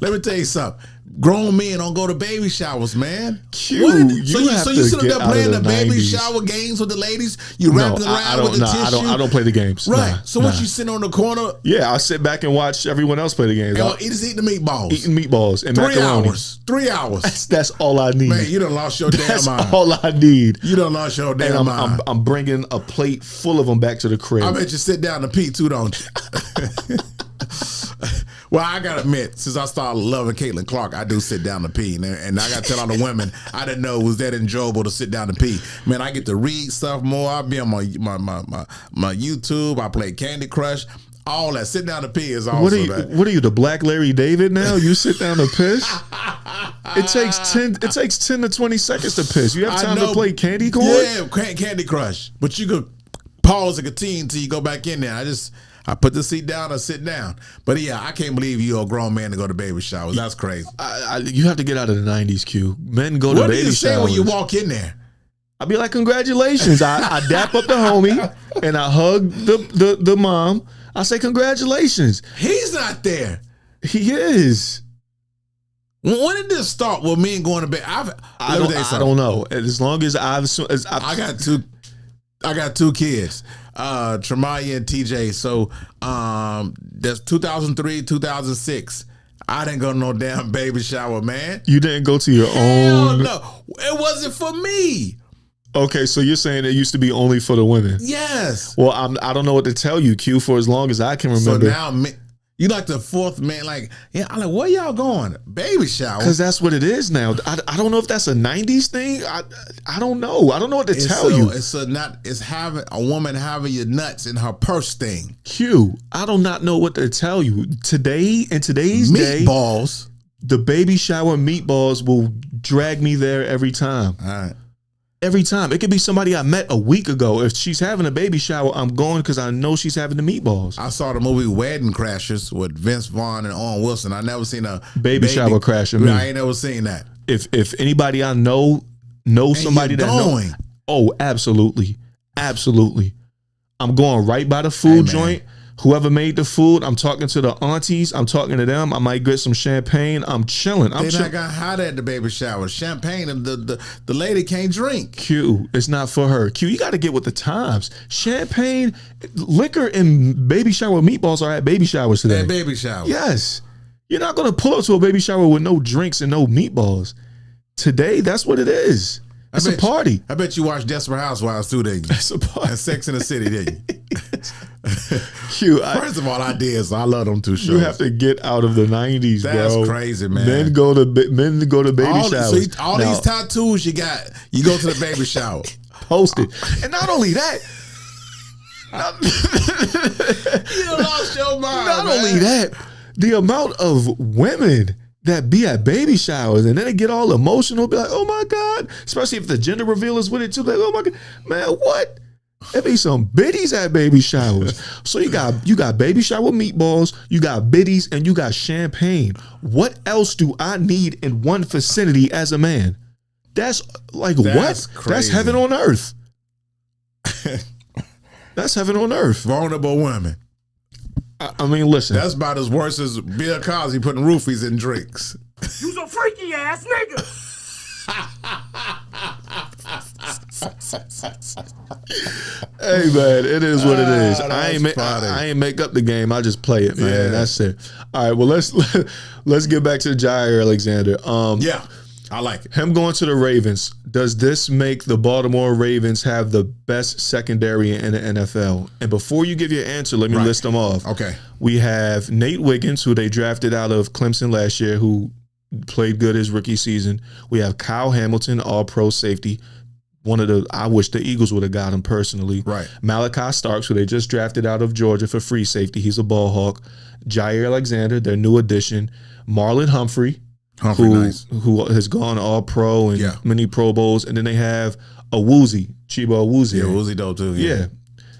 Let me tell you something. Grown men don't go to baby showers, man. Q, So you sit up there playing the baby shower games with the ladies? You wrapping around with the tissue? I don't play the games. Right. So what, you sit on the corner? Yeah, I sit back and watch everyone else play the games. And just eating the meatballs. Eating meatballs and macaroni. 3 hours. That's all I need. Man, you done lost your damn mind. That's all I need. You done lost your damn mind. I'm bringing a plate full of them back to the crib. I bet you sit down to pee too, don't you? Well, I gotta admit, since I started loving Caitlin Clark, I do sit down to pee, and I gotta tell all the women, I didn't know it was that enjoyable to sit down to pee. Man, I get to read stuff more. I be on my YouTube. I play Candy Crush. All that. Sit down to pee is also that. What are you, the Black Larry David now? You sit down to piss? It takes 10 to 20 seconds to piss. You have time to play Candy Corn? Yeah, Candy Crush. But you could pause and continue until you go back in there. I put the seat down or sit down. But yeah, I can't believe you're a grown man to go to baby showers. That's crazy. You have to get out of the 90s, Q. Men go to baby showers. What do you say when you walk in there? I'll be like, congratulations. I dap up the homie and I hug the mom. I say, congratulations. He's not there. He is. When did this start with men going to bed? I don't know. As long as I got two kids. Tremaya and TJ. So that's 2003, 2006. I didn't go to no damn baby shower, man. You didn't go to your own? No, it wasn't for me. Okay, so you're saying it used to be only for the women? Yes. Well, I don't know what to tell you, Q, for as long as I can remember. So now you like the fourth man, like, yeah, I'm like, where y'all going? Baby shower? Because that's what it is now. I don't know if that's a 90s thing. I don't know. I don't know what to tell you. It's having a woman having your nuts in her purse thing. Q, I do not know what to tell you. Today, in today's day, meatballs. The baby shower meatballs will drag me there every time. All right. Every time. It could be somebody I met a week ago. If she's having a baby shower, I'm going because I know she's having the meatballs. I saw the movie Wedding Crashers with Vince Vaughn and Owen Wilson. I never seen a baby shower crasher. I ain't never seen that. If anybody I know somebody that knows. Oh, absolutely. Absolutely. I'm going right by the food joint. Whoever made the food, I'm talking to the aunties. I'm talking to them. I might get some champagne. I'm chilling. They not got hot at the baby shower. Champagne, and the lady can't drink. Q, it's not for her. Q, you got to get with the times. Champagne, liquor, and baby shower meatballs are at baby showers today. At baby showers. Yes. You're not going to pull up to a baby shower with no drinks and no meatballs. Today, that's what it is. It's a party. I bet you watch Desperate Housewives too, didn't you? It's a party. And Sex in the City, didn't you? Q, first of all, I did, so I love them two shows. You have to get out of the 90s, That's bro. That's crazy, man. Men go to baby showers. So these tattoos you got, you go to the baby shower. Post it. And not only that, you done lost your mind. Not only that, the amount of women that be at baby showers and then they get all emotional, be like, oh my God. Especially if the gender reveal is with it too. Like, oh my God, man, what? There be some biddies at baby showers. So you got baby shower meatballs, you got biddies, and you got champagne. What else do I need in one vicinity as a man? That's what? Crazy. That's heaven on earth. That's heaven on earth. Vulnerable women. I mean, listen. That's about as worse as Bill Cosby putting roofies in drinks. You's a freaky ass nigga. Hey man, it is what it is. I ain't make up the game. I just play it, man. Yeah. That's it. All right. Well, let's get back to Jair Alexander. Yeah, I like it. Him going to the Ravens. Does this make the Baltimore Ravens have the best secondary in the NFL? And before you give your answer, let me list them off. Okay. We have Nate Wiggins, who they drafted out of Clemson last year, who played good his rookie season. We have Kyle Hamilton, all-pro safety. I wish the Eagles would have got him personally. Right. Malachi Starks, who they just drafted out of Georgia for free safety. He's a ball hawk. Jair Alexander, their new addition. Marlon Humphrey, who has gone all pro and many Pro Bowls. And then they have Chiba Awuzie. Yeah, Awuzie though too. Yeah.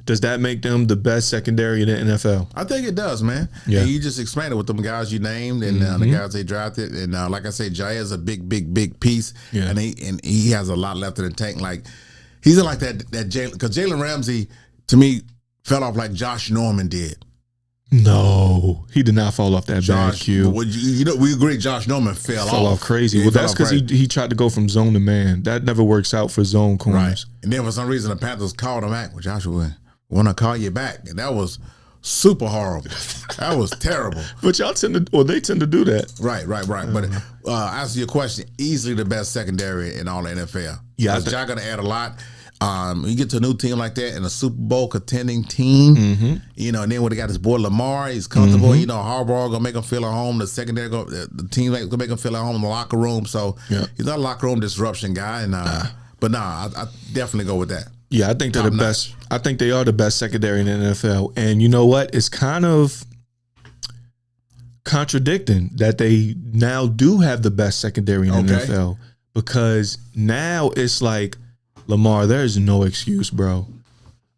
Does that make them the best secondary in the NFL? I think it does, man. Yeah. And you just explained it with them guys you named and the guys they drafted. And like I say, Jair is a big piece. Yeah. And he has a lot left in the tank. Like he's like that Jalen, because Jalen Ramsey to me fell off like Josh Norman did. No, he did not fall off that bad, Q. We agree Josh Norman fell off crazy. Yeah, well, that's because he tried to go from zone to man. That never works out for zone corners. Right. And then for some reason the Panthers called him back. Well, Joshua, we want to call you back. And that was super horrible. That was terrible. But y'all they tend to do that. Right. But answer your question, easily the best secondary in all the NFL. Yeah, because y'all going to add a lot. You get to a new team like that and a Super Bowl contending team, and then when they got this boy Lamar, he's comfortable. Harbaugh gonna make him feel at home. The secondary, the team gonna make him feel at home in the locker room. So he's not a locker room disruption guy. And I definitely go with that. Yeah, I think they're the best. I think they are the best secondary in the NFL. And you know what? It's kind of contradicting that they now do have the best secondary in the NFL, because now it's like, Lamar, there's no excuse, bro.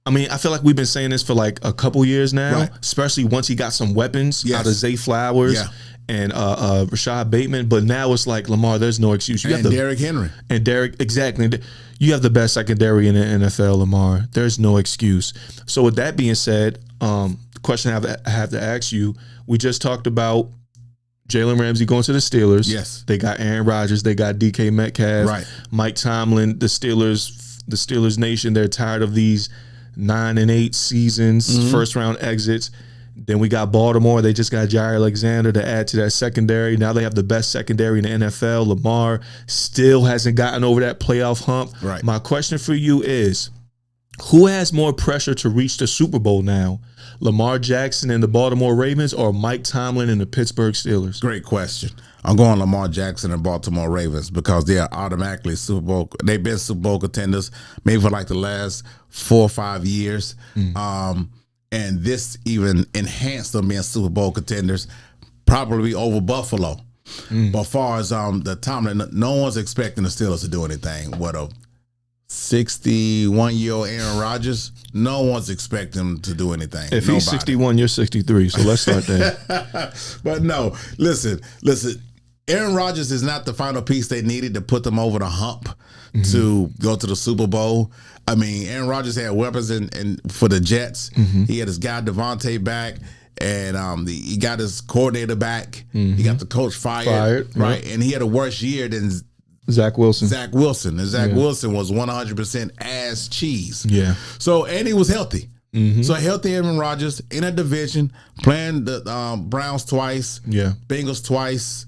I mean, I feel like we've been saying this for like a couple years now, especially once he got some weapons out of Zay Flowers and Rashad Bateman. But now it's like, Lamar, there's no excuse. You have Derrick Henry. And Derrick, exactly. You have the best secondary in the NFL, Lamar. There's no excuse. So with that being said, the question I have to ask you, we just talked about Jalen Ramsey going to the Steelers. Yes. They got Aaron Rodgers. They got DK Metcalf. Right. Mike Tomlin, the Steelers Nation, they're tired of these 9-8 seasons, first round exits. Then we got Baltimore. They just got Jair Alexander to add to that secondary. Now they have the best secondary in the NFL. Lamar still hasn't gotten over that playoff hump. Right. My question for you is, who has more pressure to reach the Super Bowl now? Lamar Jackson and the Baltimore Ravens or Mike Tomlin and the Pittsburgh Steelers? Great question. I'm going Lamar Jackson and Baltimore Ravens because they are automatically Super Bowl. They've been Super Bowl contenders maybe for like the last 4 or 5 years. And this even enhanced them being Super Bowl contenders, probably over Buffalo. But as far as the Tomlin, no one's expecting the Steelers to do anything. What a 61-year-old Aaron Rodgers, no one's expecting him to do anything. If he's 61, you're 63. So let's start there. But no, listen. Aaron Rodgers is not the final piece they needed to put them over the hump to go to the Super Bowl. I mean, Aaron Rodgers had weapons for the Jets. He had his guy Devontae back, and he got his coordinator back. He got the coach fired. Right? Yep. And he had a worse year than Zach Wilson. And Zach Wilson was 100% ass cheese. Yeah. So, and he was healthy. So healthy Aaron Rodgers in a division, playing the Browns twice, Bengals twice,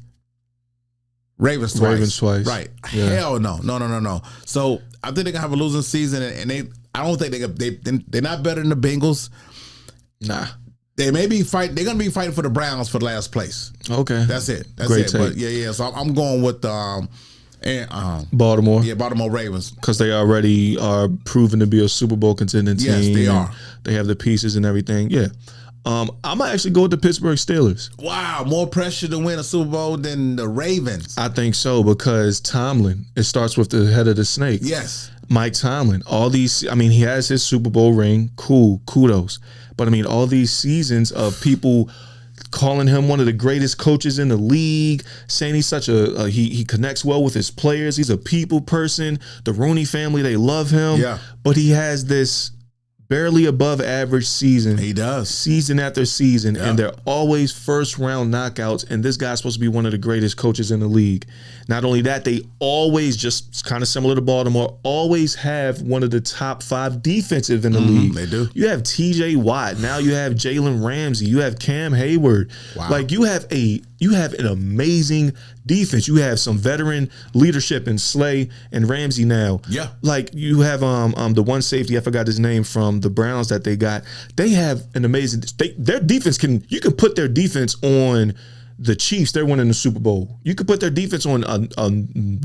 Ravens twice. Right. Yeah. Hell no. So I think they're gonna have a losing season, and I don't think they're not better than the Bengals. Nah. They may be fighting. They're gonna be fighting for the Browns for the last place. Okay. That's it. Great take. But yeah. So I'm going with Baltimore. Yeah, Baltimore Ravens. Because they already are proven to be a Super Bowl contending team. Yes, they are. They have the pieces and everything. Yeah. I might actually go with the Pittsburgh Steelers. Wow, more pressure to win a Super Bowl than the Ravens. I think so, because Tomlin, it starts with the head of the snake. Yes. Mike Tomlin, he has his Super Bowl ring. Cool, kudos. But all these seasons of people calling him one of the greatest coaches in the league, saying he's such he connects well with his players. He's a people person. The Rooney family, they love him. Yeah. But he has this barely above average season. He does. Season after season, and they're always first round knockouts, and this guy's supposed to be one of the greatest coaches in the league. Not only that, they always, just kind of similar to Baltimore, always have one of the top 5 defensive in the league. They do. You have TJ Watt. Now you have Jalen Ramsey. You have Cam Hayward. Wow. Like you have an amazing defense. You have some veteran leadership in Slay and Ramsey now. Yeah. Like you have the one safety, I forgot his name, from the Browns that they got. They have an amazing their defense you can put their defense on the Chiefs, they're winning the Super Bowl. You could put their defense on a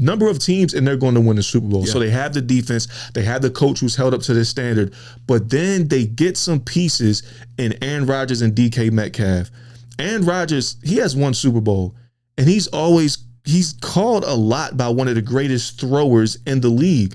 number of teams and they're going to win the Super Bowl. Yeah. So they have the defense, they have the coach who's held up to this standard, but then they get some pieces in Aaron Rodgers and DK Metcalf. Aaron Rodgers, he has won Super Bowl, and he's called a lot by one of the greatest throwers in the league,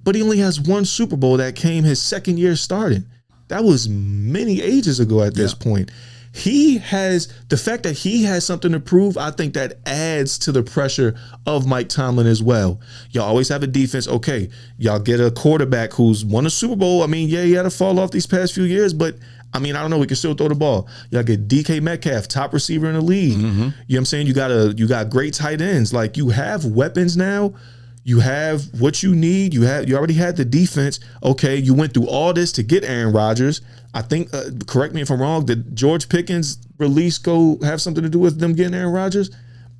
but he only has one Super Bowl that came his second year starting. That was many ages ago at this point. The fact that he has something to prove, I think that adds to the pressure of Mike Tomlin as well. Y'all always have a defense. Okay, y'all get a quarterback who's won a Super Bowl. He had to fall off these past few years, but I mean, I don't know. We can still throw the ball. Y'all get DK Metcalf, top receiver in the league. You know what I'm saying? You got great tight ends. Like, you have weapons now. You have what you need. You already had the defense. Okay, you went through all this to get Aaron Rodgers. I think, correct me if I'm wrong, did George Pickens' release go have something to do with them getting Aaron Rodgers?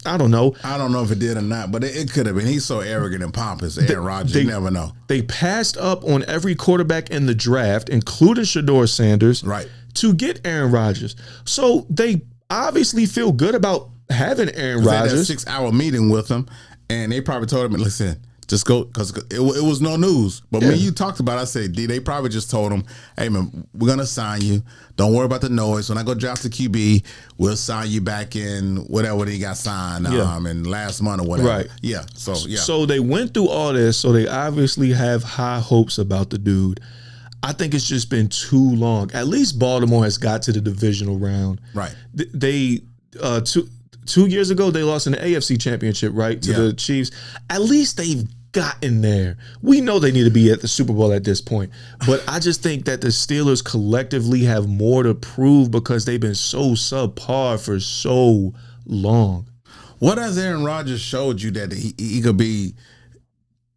I don't know. I don't know if it did or not, but it could have been. He's so arrogant and pompous, Aaron Rodgers. You never know. They passed up on every quarterback in the draft, including Shedeur Sanders, right, to get Aaron Rodgers. So they obviously feel good about having Aaron Rodgers. They had a 6-hour meeting with him, and they probably told him, listen, just go, because it was no news. But when you talked about it, I said, they probably just told him, hey, man, we're going to sign you. Don't worry about the noise. When I go draft the QB, we'll sign you back in whatever he got signed in last month or whatever. Right. Yeah. So they went through all this, so they obviously have high hopes about the dude. I think it's just been too long. At least Baltimore has got to the divisional round. Right. They 2 years ago, they lost in the AFC Championship, right, to the Chiefs. At least they've gotten there. We know they need to be at the Super Bowl at this point. But I just think that the Steelers collectively have more to prove because they've been so subpar for so long. What has Aaron Rodgers showed you that he could be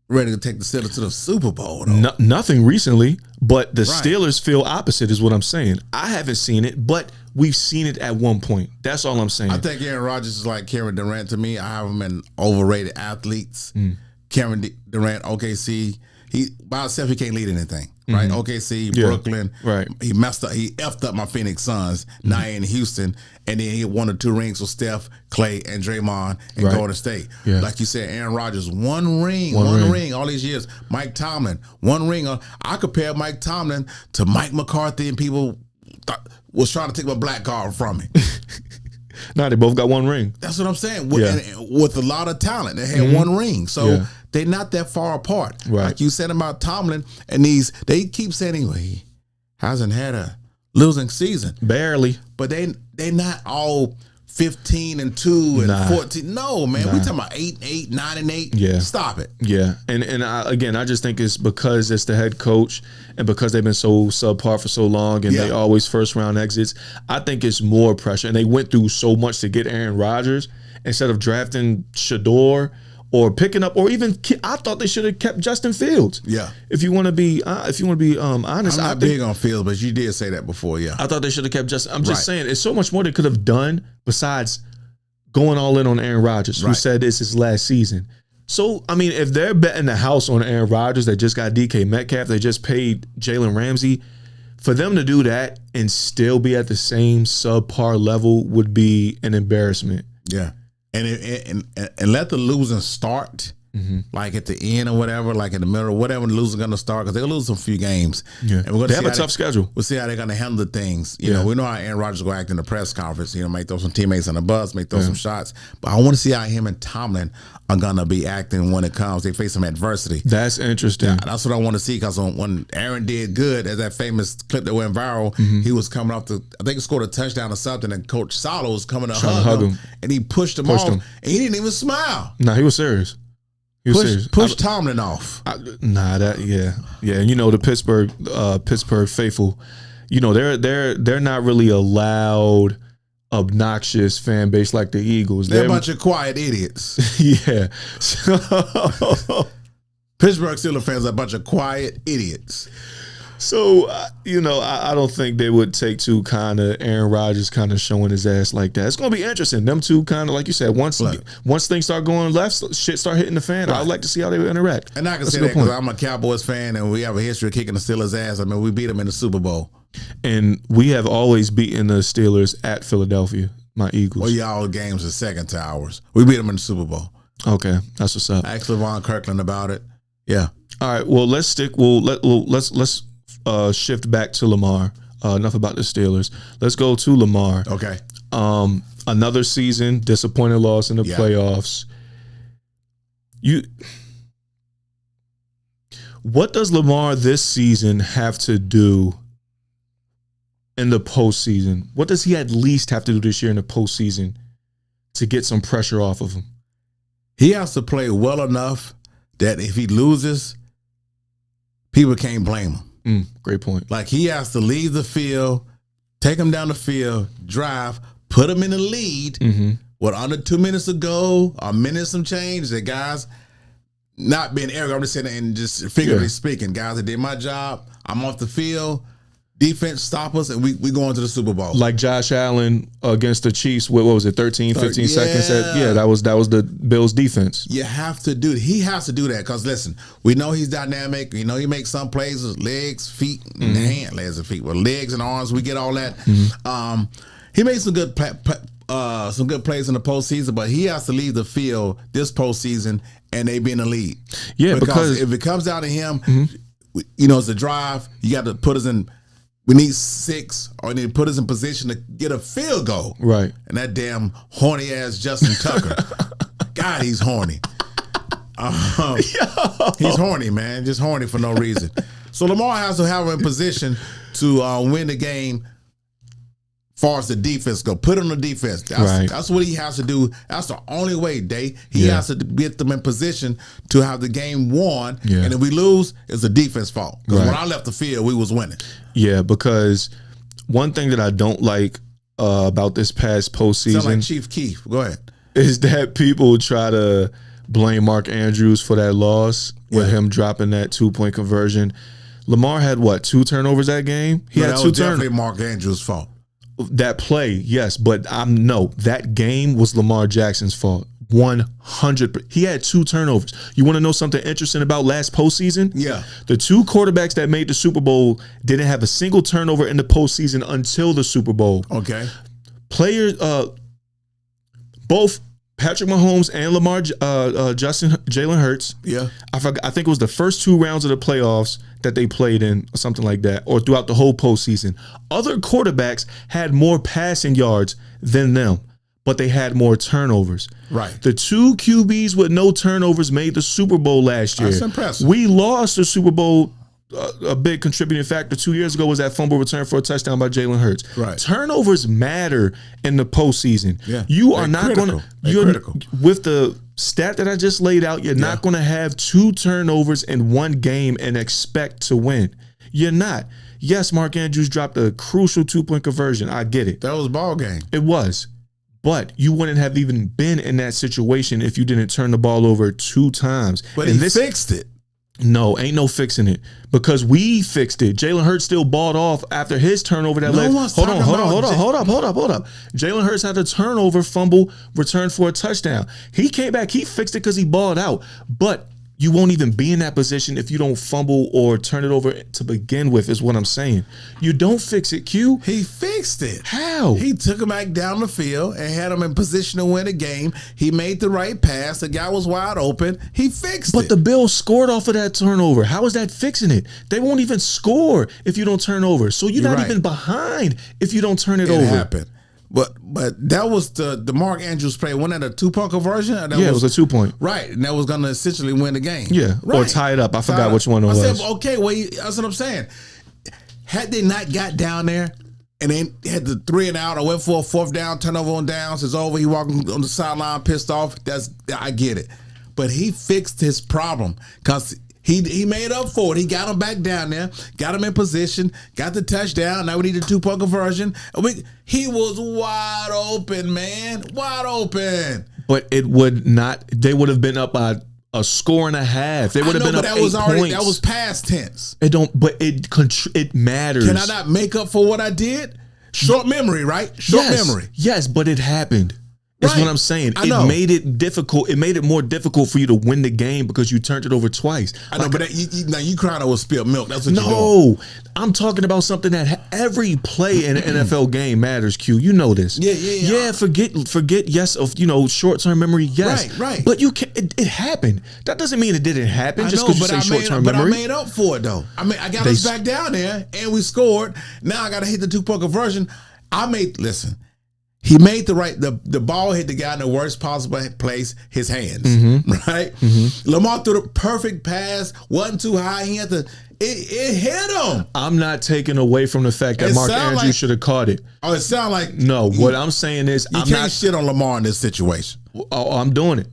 ready to take the Steelers to the Super Bowl? Nothing recently, but the Steelers feel opposite is what I'm saying. I haven't seen it, but we've seen it at one point. That's all I'm saying. I think Aaron Rodgers is like Kevin Durant to me. I have him in overrated athletes. Kevin Durant, OKC, he by himself, he can't lead anything, right? OKC, Brooklyn, right? He messed up. He effed up my Phoenix Suns. Now in Houston, and then he had 1 or 2 rings with Steph, Clay, and Draymond, and Golden State. Yeah. Like you said, Aaron Rodgers, one ring all these years. Mike Tomlin, 1 ring. I compare Mike Tomlin to Mike McCarthy, and people was trying to take my black card from me. No, they both got 1 ring. That's what I'm saying. With a lot of talent, they had 1 ring. So they're not that far apart. Right. Like you said about Tomlin, and they keep saying he hasn't had a losing season. Barely. But they not all 15-2 and 14. No, man. We talking about 8-8, 9-8. Yeah. Stop it. Yeah. And I just think it's because it's the head coach and because they've been so subpar for so long and they always first round exits. I think it's more pressure. And they went through so much to get Aaron Rodgers instead of drafting Shedeur or picking up, or even I thought they should have kept Justin Fields. Yeah. If you want to be honest, I'm not big on Fields, but you did say that before. Yeah. I thought they should have kept Justin. I'm just saying, it's so much more they could have done besides going all in on Aaron Rodgers, who said this is his last season. So, I mean, if they're betting the house on Aaron Rodgers, they just got DK Metcalf, they just paid Jalen Ramsey, for them to do that and still be at the same subpar level would be an embarrassment. Yeah. And let the losing start, like at the end or whatever, like in the middle, whatever the losing going to start, because they'll lose a few games. Yeah. And we're they have a tough schedule. We'll see how they're going to handle the things. You know, we know how Aaron Rodgers will act in the press conference. You know, may throw some teammates on the bus, may throw some shots. But I want to see how him and Tomlin are going to be acting when it comes. They face some adversity. That's interesting. Yeah, that's what I want to see, because when Aaron did good, as that famous clip that went viral, he was coming off I think he scored a touchdown or something, and Coach Salo was coming to hug him, and he pushed him off, and he didn't even smile. No, he was serious. Push Tomlin off. Yeah. And you know, the Pittsburgh faithful, you know, they're not really a loud, obnoxious fan base like the Eagles. They're a bunch of quiet idiots. Yeah. So Pittsburgh Steelers fans are a bunch of quiet idiots. So, you know, I don't think they would take to kind of Aaron Rodgers kind of showing his ass like that. It's going to be interesting. Them two kind of, like you said, once things start going left, shit start hitting the fan, I'd like to see how they would interact. And I can say that because I'm a Cowboys fan and we have a history of kicking the Steelers' ass. I mean, we beat them in the Super Bowl. And we have always beaten the Steelers at Philadelphia, my Eagles. Well, y'all games are second to ours. We beat them in the Super Bowl. Okay, that's what's up. Ask LeVon Kirkland about it. Yeah. All right, well, let's shift back to Lamar. Enough about the Steelers. Let's go to Lamar. Okay. Another season, disappointing loss in the playoffs. What does Lamar this season have to do in the postseason? What does he at least have to do this year in the postseason to get some pressure off of him? He has to play well enough that if he loses, people can't blame him. Great point. Like, he has to leave the field take them down the field, drive, put them in the lead with under 2 minutes to go, a minute some change. The guys, not being arrogant, I'm just saying, and just figuratively speaking, guys, I did my job. I'm off the field. Defense stop us, and we go into the Super Bowl. Like Josh Allen against the Chiefs, what was it, 13, 15 seconds? That was the Bills defense. You have to do it. He has to do that because, listen, we know he's dynamic. You know he makes some plays with legs, feet, and hand, legs and feet. With legs and arms, we get all that. He made some good plays in the postseason, but he has to leave the field this postseason, and they be in the lead. Yeah, because if it comes down to him, it's a drive. You got to put us in. We need 6, or they put us in position to get a field goal. Right. And that damn horny ass Justin Tucker. God, he's horny. He's horny, man. Just horny for no reason. So Lamar has to have him in position to win the game far as the defense go. Put on the defense. That's what he has to do. That's the only way, Day. He has to get them in position to have the game won. Yeah. And if we lose, it's the defense fault. Because when I left the field, we was winning. Yeah, because one thing that I don't like about this past postseason. Sound like Chief Keef. Go ahead. Is that people try to blame Mark Andrews for that loss with him dropping that 2-point conversion. Lamar had 2 turnovers that game? He had 2 turnovers. Definitely Mark Andrews' fault. That play, yes, but that game was Lamar Jackson's fault. 100%. He had 2 turnovers. You want to know something interesting about last postseason? Yeah. The 2 quarterbacks that made the Super Bowl didn't have a single turnover in the postseason until the Super Bowl. Okay. Players, both Patrick Mahomes and Jalen Hurts. Yeah. I think it was the first 2 rounds of the playoffs that they played in, or something like that, or throughout the whole postseason. Other quarterbacks had more passing yards than them, but they had more turnovers. Right. The 2 QBs with no turnovers made the Super Bowl last year. That's impressive. We lost the Super Bowl. A big contributing factor 2 years ago was that fumble return for a touchdown by Jalen Hurts. Right. Turnovers matter in the postseason. Yeah. You are not going to. Critical. With the stat that I just laid out, you're not going to have 2 turnovers in one game and expect to win. You're not. Yes, Mark Andrews dropped a crucial 2-point conversion. I get it. That was a ball game. It was. But you wouldn't have even been in that situation if you didn't turn the ball over 2 times. But he fixed it. No, ain't no fixing it because we fixed it. Jalen Hurts still balled off after his turnover that led. Hold up. Jalen Hurts had a turnover, fumble, return for a touchdown. He came back, he fixed it because he balled out. But you won't even be in that position if you don't fumble or turn it over to begin with, is what I'm saying. You don't fix it, Q. He fixed it. How? He took him back down the field and had him in position to win a game. He made the right pass. The guy was wide open. He fixed it. But the Bills scored off of that turnover. How is that fixing it? They won't even score if you don't turn over. So you're not even behind if you don't turn it over. It happened. But that was the Mark Andrews play. Wasn't that a 2-point conversion? It was a 2-point. Right, and that was going to essentially win the game. Yeah, right. Or tie it up. I forgot which one it was. I said, okay, well, that's what I'm saying. Had they not got down there and they had the 3 and out, or went for a 4th down, turnover on downs, it's over, he walking on the sideline pissed off, I get it. But he fixed his problem because He made up for it. He got him back down there, got him in position, got the touchdown. Now we need a 2-point conversion. He was wide open, man. Wide open. But it would not, they would have been up by a score and a half. They would have been up 8 points. That was past tense. It matters. Can I not make up for what I did? Short memory, right? Short memory. Yes, but it happened. That's what I'm saying. It made it difficult. It made it more difficult for you to win the game because you turned it over twice. I know, but now you crying over spilled milk. That's what you're doing. No, I'm talking about something that every play in an NFL game matters, Q. You know this. Yeah, forget yes of, short-term memory, yes. Right. But you can it happened. That doesn't mean it didn't happen just because you say short-term memory. But I made up for it, though. I got us back down there, and we scored. Now I got to hit the 2-point conversion. Listen. He made the ball hit the guy in the worst possible place, his hands, right? Mm-hmm. Lamar threw the perfect pass, wasn't too high. He had to, it hit him. I'm not taking away from the fact that Mark Andrews should have caught it. Oh, it sounds like. No, what I'm saying is, you can't shit on Lamar in this situation. Oh, I'm doing it.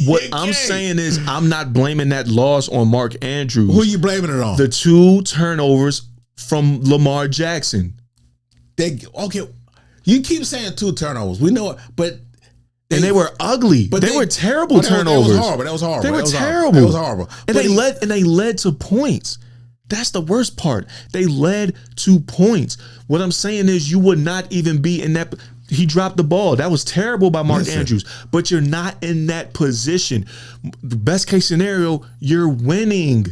What I'm saying is, I'm not blaming that loss on Mark Andrews. Who are you blaming it on? The 2 turnovers from Lamar Jackson. You keep saying 2 turnovers. We know it, but they were ugly. But they were terrible turnovers. That was horrible. They were terrible. That was horrible. And they led to points. That's the worst part. They led to points. What I'm saying is you would not even be in that. He dropped the ball. That was terrible by Mark Andrews. But you're not in that position. The best case scenario, you're winning.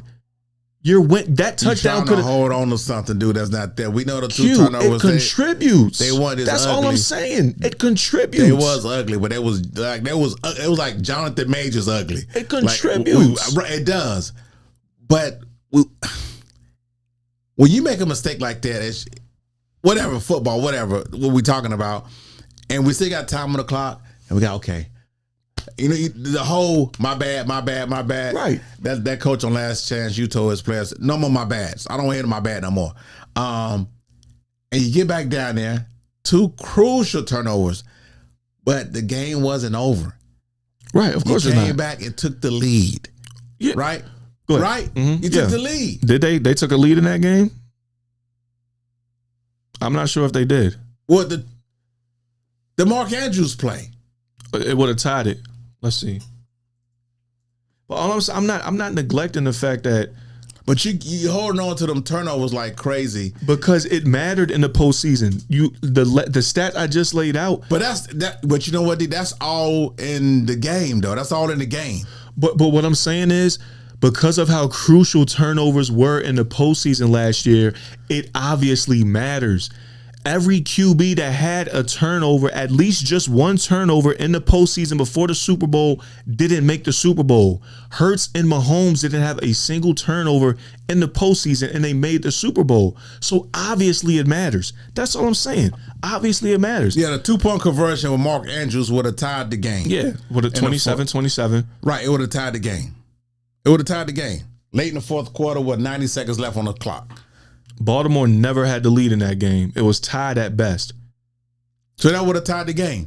That touchdown could hold on to something, dude. That's not there. We know the 2 turnovers. It contributes. They weren't as That's ugly. all I'm saying. It contributes. It was ugly, but it was like Jonathan Majors ugly. It contributes. It does. But when you make a mistake like that, it's whatever, football, whatever, what we talking about, and we still got time on the clock, and we got, okay. You know, the whole my bad. Right. That coach on Last Chance, you told his players, no more my bads. I don't want to hear my bad no more. And you get back down there, 2 crucial turnovers, but the game wasn't over. Right, of course it's not. You came back and took the lead. Yeah. Right? Good. Right? Mm-hmm. You took the lead. Did they took a lead in that game? I'm not sure if they did. Well, the Mark Andrews play. It would have tied it. Let's see. But all I'm saying, I'm not neglecting the fact that. But you holding on to them turnovers like crazy because it mattered in the postseason. The stat I just laid out. But But you know what? That's all in the game, though. That's all in the game. But what I'm saying is, because of how crucial turnovers were in the postseason last year, it obviously matters. Every QB that had a turnover, at least just one turnover in the postseason before the Super Bowl, didn't make the Super Bowl. Hurts and Mahomes didn't have a single turnover in the postseason, and they made the Super Bowl. So obviously it matters. That's all I'm saying. Obviously it matters. Yeah, the 2-point conversion with Mark Andrews would have tied the game. Yeah, would have 27-27. Right, it would have tied the game. It would have tied the game. Late in the fourth quarter with 90 seconds left on the clock. Baltimore never had the lead in that game. It was tied at best. So that would have tied the game.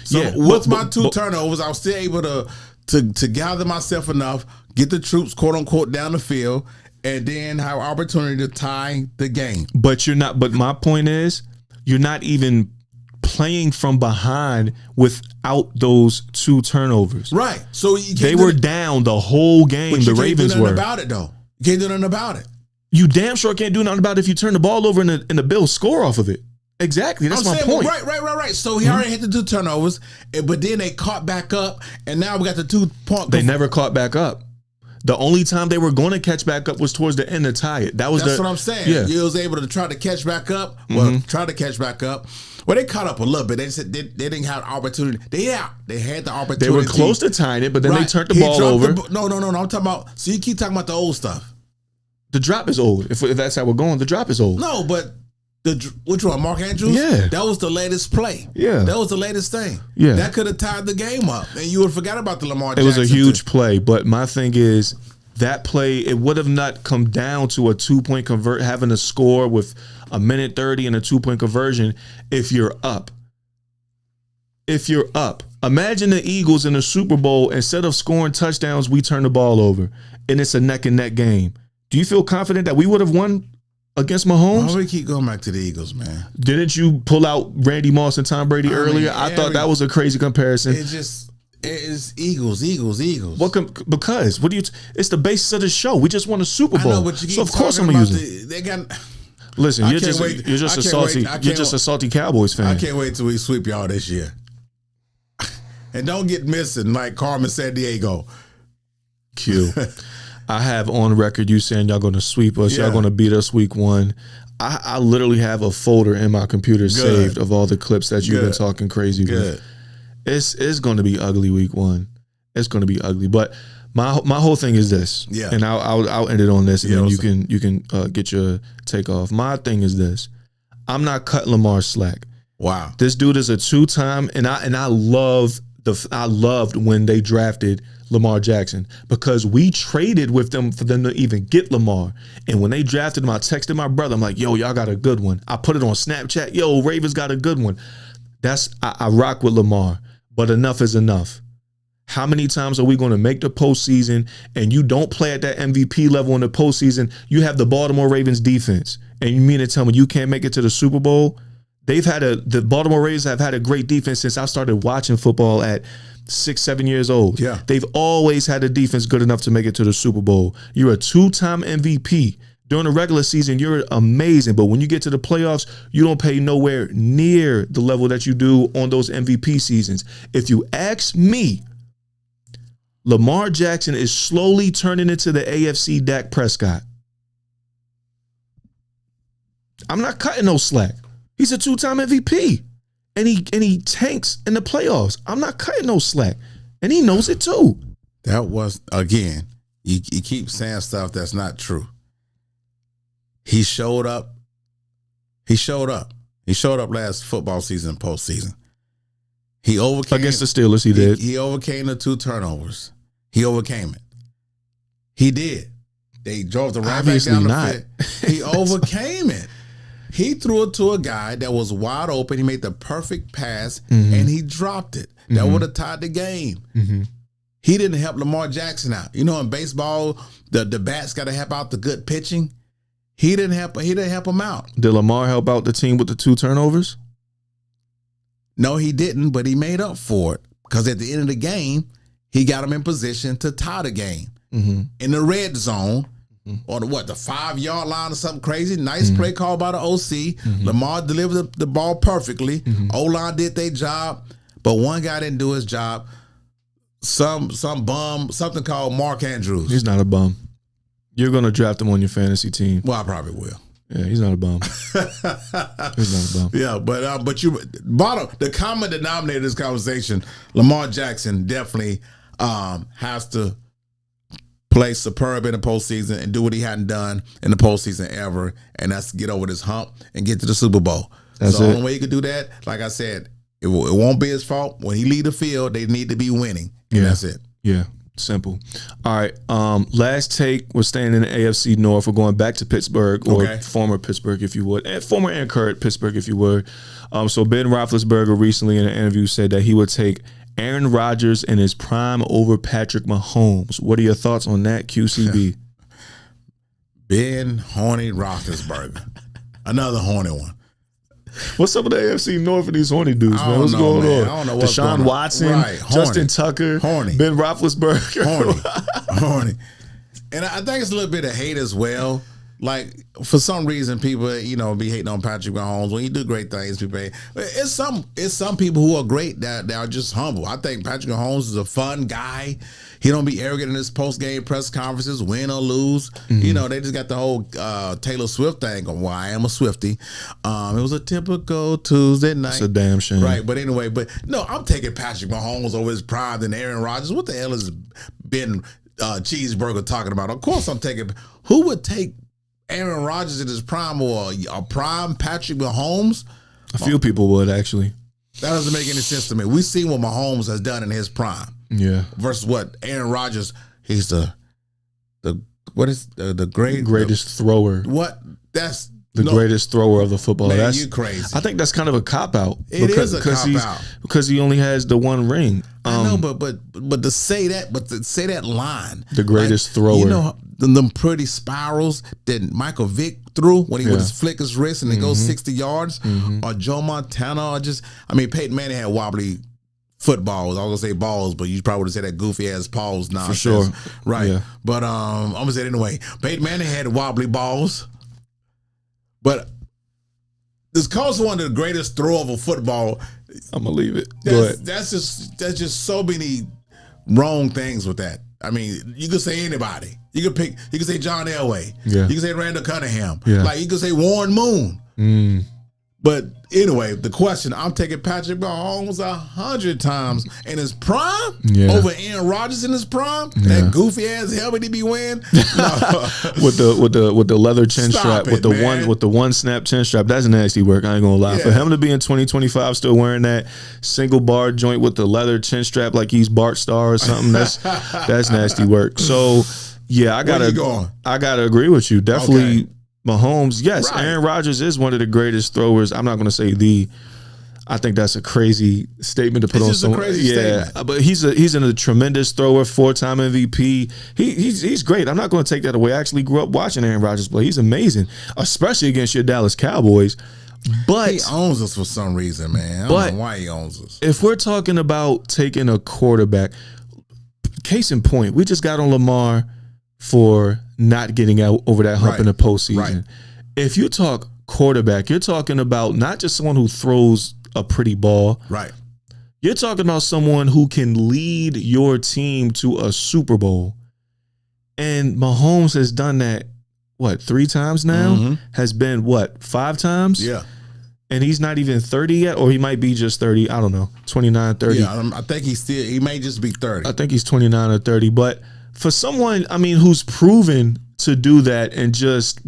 So with my 2 turnovers, I was still able to gather myself enough, get the troops, quote unquote, down the field, and then have opportunity to tie the game. But you're not. But my point is, you're not even playing from behind without those 2 turnovers. Right. So they were down the whole game. The Ravens were. You can't do nothing about it, though. You can't do nothing about it. You damn sure can't do nothing about it if you turn the ball over and the Bills score off of it. Exactly. That's my point. Right. So he already hit the 2 turnovers, but then they caught back up, and now we got the 2-point. They never caught back up. The only time they were going to catch back up was towards the end to tie it. That's what I'm saying. Yeah. You was able to try to catch back up. Well, Well, they caught up a little bit. They said they didn't have opportunity. They had the opportunity. They were close to tying it, but then they turned the ball over. No. I'm talking about. So you keep talking about the old stuff. The drop is old. If that's how we're going, the drop is old. No, but which one? Mark Andrews? Yeah. That was the latest play. Yeah. That was the latest thing. Yeah. That could have tied the game up, and you would have forgot about the Lamar Jackson. It was a huge play, but my thing is that play, it would have not come down to a 2-point having a score with a minute 30 and a 2-point conversion if you're up. If you're up. Imagine the Eagles in the Super Bowl, instead of scoring touchdowns, we turn the ball over, and it's a neck-and-neck game. Do you feel confident that we would have won against Mahomes? Why do we keep going back to the Eagles, man? Didn't you pull out Randy Moss and Tom Brady earlier? I thought that was a crazy comparison. It's Eagles. Because what do you? It's the basis of the show. We just won a Super Bowl, I know, but you keep so of course I'm gonna use it. They got. Listen, you're just a salty Cowboys fan. I can't wait till we sweep y'all this year. And don't get missing like Carmen Sandiego. Q. I have on record you saying y'all going to sweep us. Yeah. Y'all going to beat us week 1. I literally have a folder in my computer saved of all the clips that you've been talking crazy with. It's going to be ugly week 1. It's going to be ugly. But my whole thing is this. Yeah. And I'll end it on this, and then you can get your take off. My thing is this. I'm not cutting Lamar slack. Wow. This dude is a 2-time, and I loved when they drafted Lamar Jackson, because we traded with them for them to even get Lamar. And when they drafted him, I texted my brother. I'm like, yo, y'all got a good one. I put it on Snapchat. Yo, Ravens got a good one. I rock with Lamar, but enough is enough. How many times are we going to make the postseason and you don't play at that MVP level in the postseason? You have the Baltimore Ravens defense, and you mean to tell me you can't make it to the Super Bowl? the Baltimore Ravens have had a great defense since I started watching football at 6-7 years old. Yeah. They've always had a defense good enough to make it to the Super Bowl. You're a 2-time MVP. During the regular season, you're amazing. But when you get to the playoffs, you don't play nowhere near the level that you do on those MVP seasons. If you ask me, Lamar Jackson is slowly turning into the AFC Dak Prescott. I'm not cutting no slack. He's a 2-time MVP. And he tanks in the playoffs. I'm not cutting no slack. And he knows it too. That was, again, you keep saying stuff that's not true. He showed up. He showed up last football season, postseason. He overcame. Against the Steelers, he did. He overcame the 2 turnovers. He overcame it. He did. They drove the right Obviously back down not. the field. He overcame it. He threw it to a guy that was wide open. He made the perfect pass, and he dropped it. That would have tied the game. He didn't help Lamar Jackson out. You know, in baseball, the bats got to help out the good pitching. He didn't help him out. Did Lamar help out the team with the 2 turnovers? No, he didn't, but he made up for it. Because at the end of the game, he got him in position to tie the game. In the red zone, on the 5-yard line or something crazy. Nice play call by the OC. Lamar delivered the ball perfectly. O-line did their job, but one guy didn't do his job. Some bum, something called Mark Andrews. He's not a bum. You're going to draft him on your fantasy team. Well, I probably will. Yeah, he's not a bum. He's not a bum. Yeah, but the common denominator of this conversation, Lamar Jackson definitely has to play superb in the postseason and do what he hadn't done in the postseason ever, and that's get over this hump and get to the Super Bowl. That's so the it. only way you can do that, like I said, it won't be his fault. When he leave the field, they need to be winning, and that's it. Yeah, simple. All right, last take. We're staying in the AFC North. We're going back to Pittsburgh, or former Pittsburgh, if you would, and former and current Pittsburgh, if you would. So Ben Roethlisberger recently in an interview said that he would take Aaron Rodgers in his prime over Patrick Mahomes. What are your thoughts on that, QCB? Ben Horny Roethlisberger. Another horny one. What's up with the AFC North of these horny dudes, man? What's going on? I don't know what's Deshaun going on. Watson, Right, Justin Tucker, horny. Ben Roethlisberger. Horny. And I think it's a little bit of hate as well. Like, for some reason, people, be hating on Patrick Mahomes. When you do great things, people hate. It's some people who are great that are just humble. I think Patrick Mahomes is a fun guy. He don't be arrogant in his post-game press conferences, win or lose. They just got the whole Taylor Swift thing going, well, I am a Swiftie. It was a typical Tuesday night. It's a damn shame. Right, but anyway, no, I'm taking Patrick Mahomes over his prime than Aaron Rodgers. What the hell is Ben Cheeseburger talking about? Of course I'm taking, who would take Aaron Rodgers in his prime or a prime Patrick Mahomes? A few people would, actually. That doesn't make any sense to me. We've seen what Mahomes has done in his prime. Yeah. Versus what Aaron Rodgers, he's the greatest thrower. What? That's the greatest thrower of the football. Man, that's you crazy. I think that's kind of a cop out. It is a cop out because he only has the one ring. I know, but to say that line, the greatest thrower. Them pretty spirals that Michael Vick threw when he would just flick his wrist and it goes 60 yards, or Joe Montana, or Peyton Manning had wobbly footballs. I was gonna say balls, but you probably would have said that goofy ass paws nonsense. For sure, right? Yeah. But I'm gonna say it anyway. Peyton Manning had wobbly balls, but this calls one of the greatest throw of a football. I'm gonna leave it. That's just so many wrong things with that. You could say anybody. You could say John Elway. Yeah. You could say Randall Cunningham. Yeah. Like you could say Warren Moon. But anyway, the question, I'm taking Patrick Mahomes 100 times in his prime over Aaron Rodgers in his prime. That goofy ass helmet he be wearing. No. with the leather chin strap, with the one snap chin strap. That's nasty work. I ain't gonna lie. For him to be in 2025 still wearing that single bar joint with the leather chin strap like he's Bart Starr or something, that's nasty work. So yeah, I gotta agree with you. Definitely. Okay. Mahomes, yes, right. Aaron Rodgers is one of the greatest throwers. I'm not going to say I think that's a crazy statement to put on someone. Statement. But he's a tremendous thrower, 4-time MVP. He's great. I'm not going to take that away. I actually grew up watching Aaron Rodgers play. He's amazing, especially against your Dallas Cowboys. But he owns us for some reason, man. I don't know why he owns us. If we're talking about taking a quarterback, case in point, we just got on Lamar for not getting out over that hump in the postseason. Right. If you talk quarterback, you're talking about not just someone who throws a pretty ball. Right. You're talking about someone who can lead your team to a Super Bowl. And Mahomes has done that, 3 times now? Mm-hmm. Has been, 5 times? Yeah. And he's not even 30 yet, or he might be just 30. I don't know, 29, 30. Yeah, I think he may just be 30. I think he's 29 or 30. But for someone, who's proven to do that in just,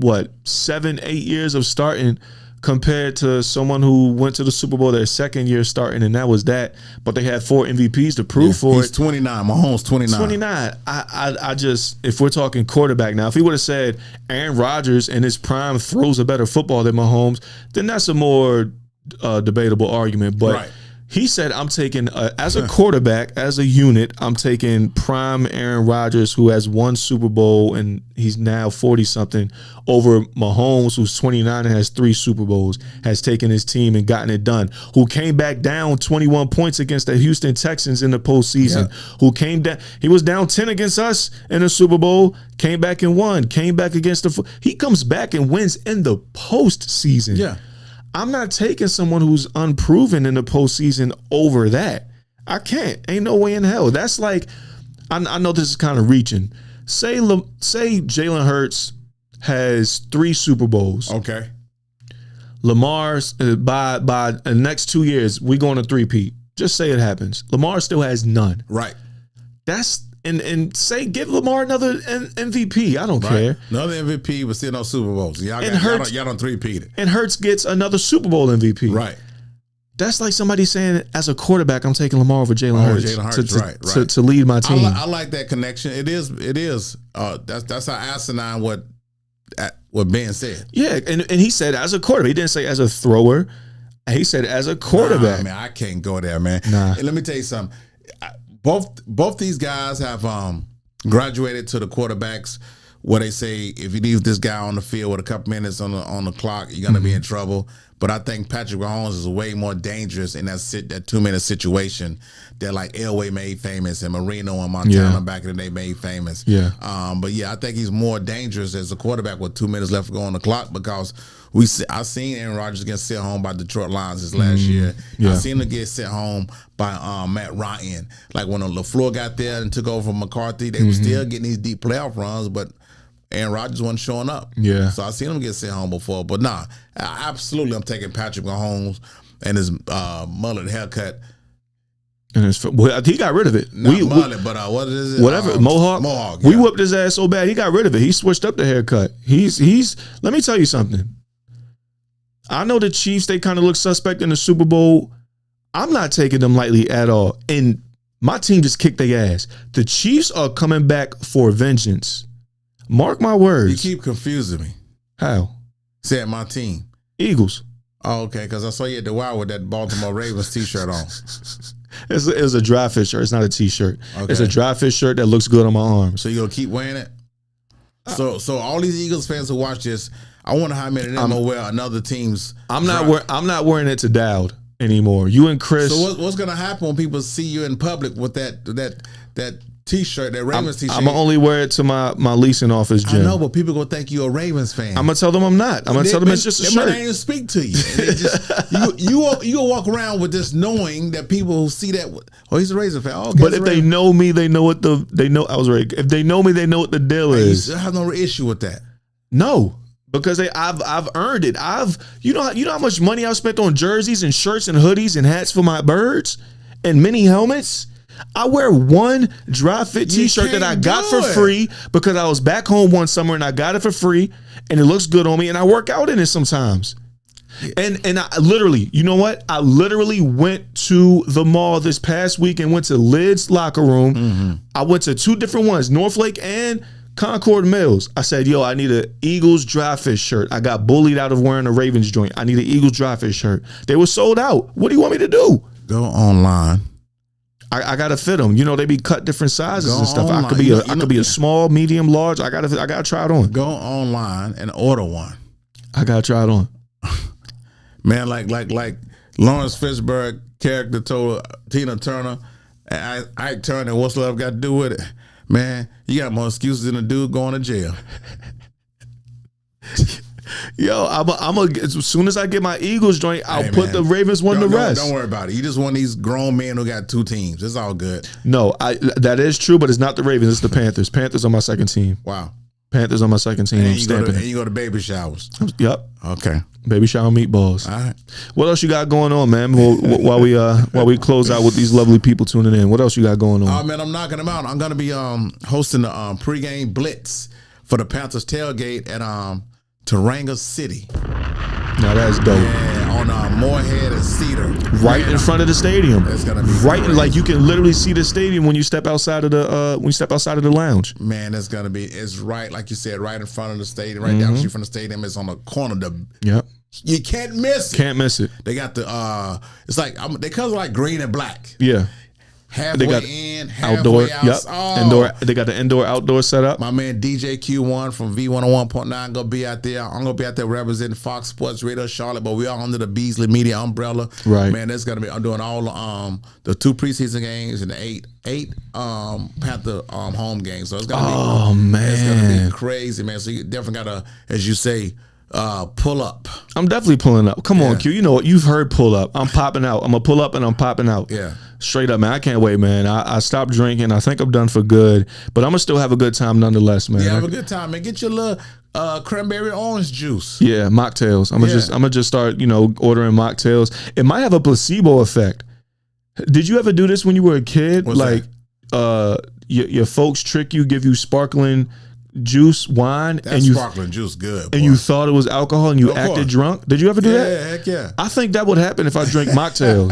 7, 8 years of starting, compared to someone who went to the Super Bowl their second year starting, and that was that. But they had 4 MVPs to prove for he's 29. Mahomes 29. 29. I just, if we're talking quarterback now, if he would have said Aaron Rodgers in his prime throws a better football than Mahomes, then that's a more debatable argument. But he said, I'm taking, as a quarterback, as a unit, I'm taking prime Aaron Rodgers, who has 1 Super Bowl and he's now 40-something, over Mahomes, who's 29 and has 3 Super Bowls, has taken his team and gotten it done, who came back down 21 points against the Houston Texans in the postseason, who came down, he was down 10 against us in the Super Bowl, came back and won, came back against he comes back and wins in the postseason. Yeah. I'm not taking someone who's unproven in the postseason over that. I can't. Ain't no way in hell. That's like, I know this is kind of reaching. Say Jalen Hurts has 3 Super Bowls. Okay. Lamar's by the next 2 years, we going to 3-peat. Just say it happens. Lamar still has none. Right. That's and say give Lamar another MVP. I don't care. Another MVP, but still no Super Bowls. Y'all done 3-peated. And Hurts gets another Super Bowl MVP. Right. That's like somebody saying, as a quarterback, I'm taking Lamar over Jalen Hurts to lead my team. I like that connection. It is. That's how asinine what Ben said. Yeah, and he said as a quarterback. He didn't say as a thrower. He said as a quarterback. Nah, man, I can't go there, man. Nah. And let me tell you something. Both these guys have graduated to the quarterbacks where they say if you leave this guy on the field with a couple minutes on the clock, you're gonna be in trouble. But I think Patrick Mahomes is way more dangerous in that 2-minute situation that like Elway made famous and Marino and Montana back in the day made famous. Yeah. But yeah, I think he's more dangerous as a quarterback with 2 minutes left to go on the clock because I've seen Aaron Rodgers get sent home by Detroit Lions this last year. Yeah. I've seen him get sent home by Matt Ryan. Like when LaFleur got there and took over from McCarthy, they were still getting these deep playoff runs, but Aaron Rodgers wasn't showing up. Yeah. So I've seen him get sent home before. But nah, absolutely I'm taking Patrick Mahomes and his mullet haircut. And he got rid of it. Not mullet, but what is it? Whatever, Mohawk. Mohawk. We whooped his ass so bad, he got rid of it. He switched up the haircut. He's. Let me tell you something. I know the Chiefs, they kind of look suspect in the Super Bowl. I'm not taking them lightly at all. And my team just kicked their ass. The Chiefs are coming back for vengeance. Mark my words. You keep confusing me. How? Said my team. Eagles. Oh, okay, because I saw you at the Y with that Baltimore Ravens t-shirt on. It's a dry fit shirt. It's not a t-shirt. Okay. It's a dry fit shirt that looks good on my arms. So you're going to keep wearing it? So all these Eagles fans who watch this, I wonder how many of them will wear another team's. I'm not wearing it to Dowd anymore. You and Chris. So what's going to happen when people see you in public with that t-shirt, that Ravens t-shirt? I'm gonna only wear it to my leasing office gym. I know, but people gonna think you're a Ravens fan. I'm gonna tell them I'm not. I'm gonna tell them it's just a shirt. They might not even speak to you. You walk around with this knowing that people who see that, oh, he's a Ravens fan. Oh, okay, but if they know me, they know what I was right. If they know me, they know what the deal is. I have no issue with that. No. Because I've earned it. You know how much money I've spent on jerseys and shirts and hoodies and hats for my birds and mini helmets. I wear one dry fit t-shirt that I got for free because I was back home one summer and I got it for free and it looks good on me and I work out in it sometimes. And I literally, you know what? I literally went to the mall this past week and went to Lid's locker room. Mm-hmm. I went to 2 different ones, Northlake and Concord Mills. I said, yo, I need an Eagles dry fit shirt. I got bullied out of wearing a Ravens joint. I need an Eagles dry fit shirt. They were sold out. What do you want me to do? Go online. I gotta fit them. You know, they be cut different sizes and stuff. Online. I could be a small, medium, large. I gotta try it on. Go online and order one. I gotta try it on. Man, like Lawrence Fishburne character told Tina Turner, and Ike Turner, what's love got to do with it? Man, you got more excuses than a dude going to jail. Yo, as soon as I get my Eagles joint, I'll put the Ravens one to rest. Don't worry about it. You just want these grown men who got 2 teams. It's all good. No, that is true, but it's not the Ravens. It's the Panthers. Panthers on my second team. Wow. Panthers on my second team. And you go to baby showers. Yep. Okay. Baby shower meatballs. All right. What else you got going on, man? While we close out with these lovely people tuning in, what else you got going on? Oh man, I'm knocking them out. I'm gonna be hosting the pregame blitz for the Panthers tailgate at Taranga City. Now that's dope. Yeah, on Moorhead and Cedar. Right in front of the stadium. It's gonna be right, crazy. like you can literally see the stadium when you step outside of the lounge. Man, it's right, like you said, right in front of the stadium, right down the street from the stadium. It's on the corner. Yep. You can't miss it. Can't miss it. They got the it's like they color like green and black. Yeah. Halfway They got in, halfway outdoor. out. Yep. Oh. Indoor. They got the indoor-outdoor setup. My man DJ Q1 from V101.9 gonna be out there. I'm gonna be out there representing Fox Sports Radio Charlotte, but we are under the Beasley Media umbrella. Right. Man, that's gonna be. I'm doing all the 2 preseason games and the eight Panther home games. So it's gonna be. It's gonna be crazy, man. So you definitely gotta, as you say, pull up. I'm definitely pulling up. Come on, Q. You know what? You've heard pull up. I'm popping out. I'm gonna pull up and I'm popping out. Yeah. Straight up, man. I can't wait, man. I stopped drinking. I think I'm done for good, but I'm gonna still have a good time nonetheless, man. Yeah, have a good time, man. Get your little cranberry orange juice. Yeah, mocktails. I'm gonna just start, ordering mocktails. It might have a placebo effect. Did you ever do this when you were a kid? What's like, your folks trick you, give you sparkling juice, wine, That sparkling juice good, boy. and you thought it was alcohol, and you Of acted course. drunk. Did you ever do that? Yeah, heck yeah. I think that would happen if I drank mocktails.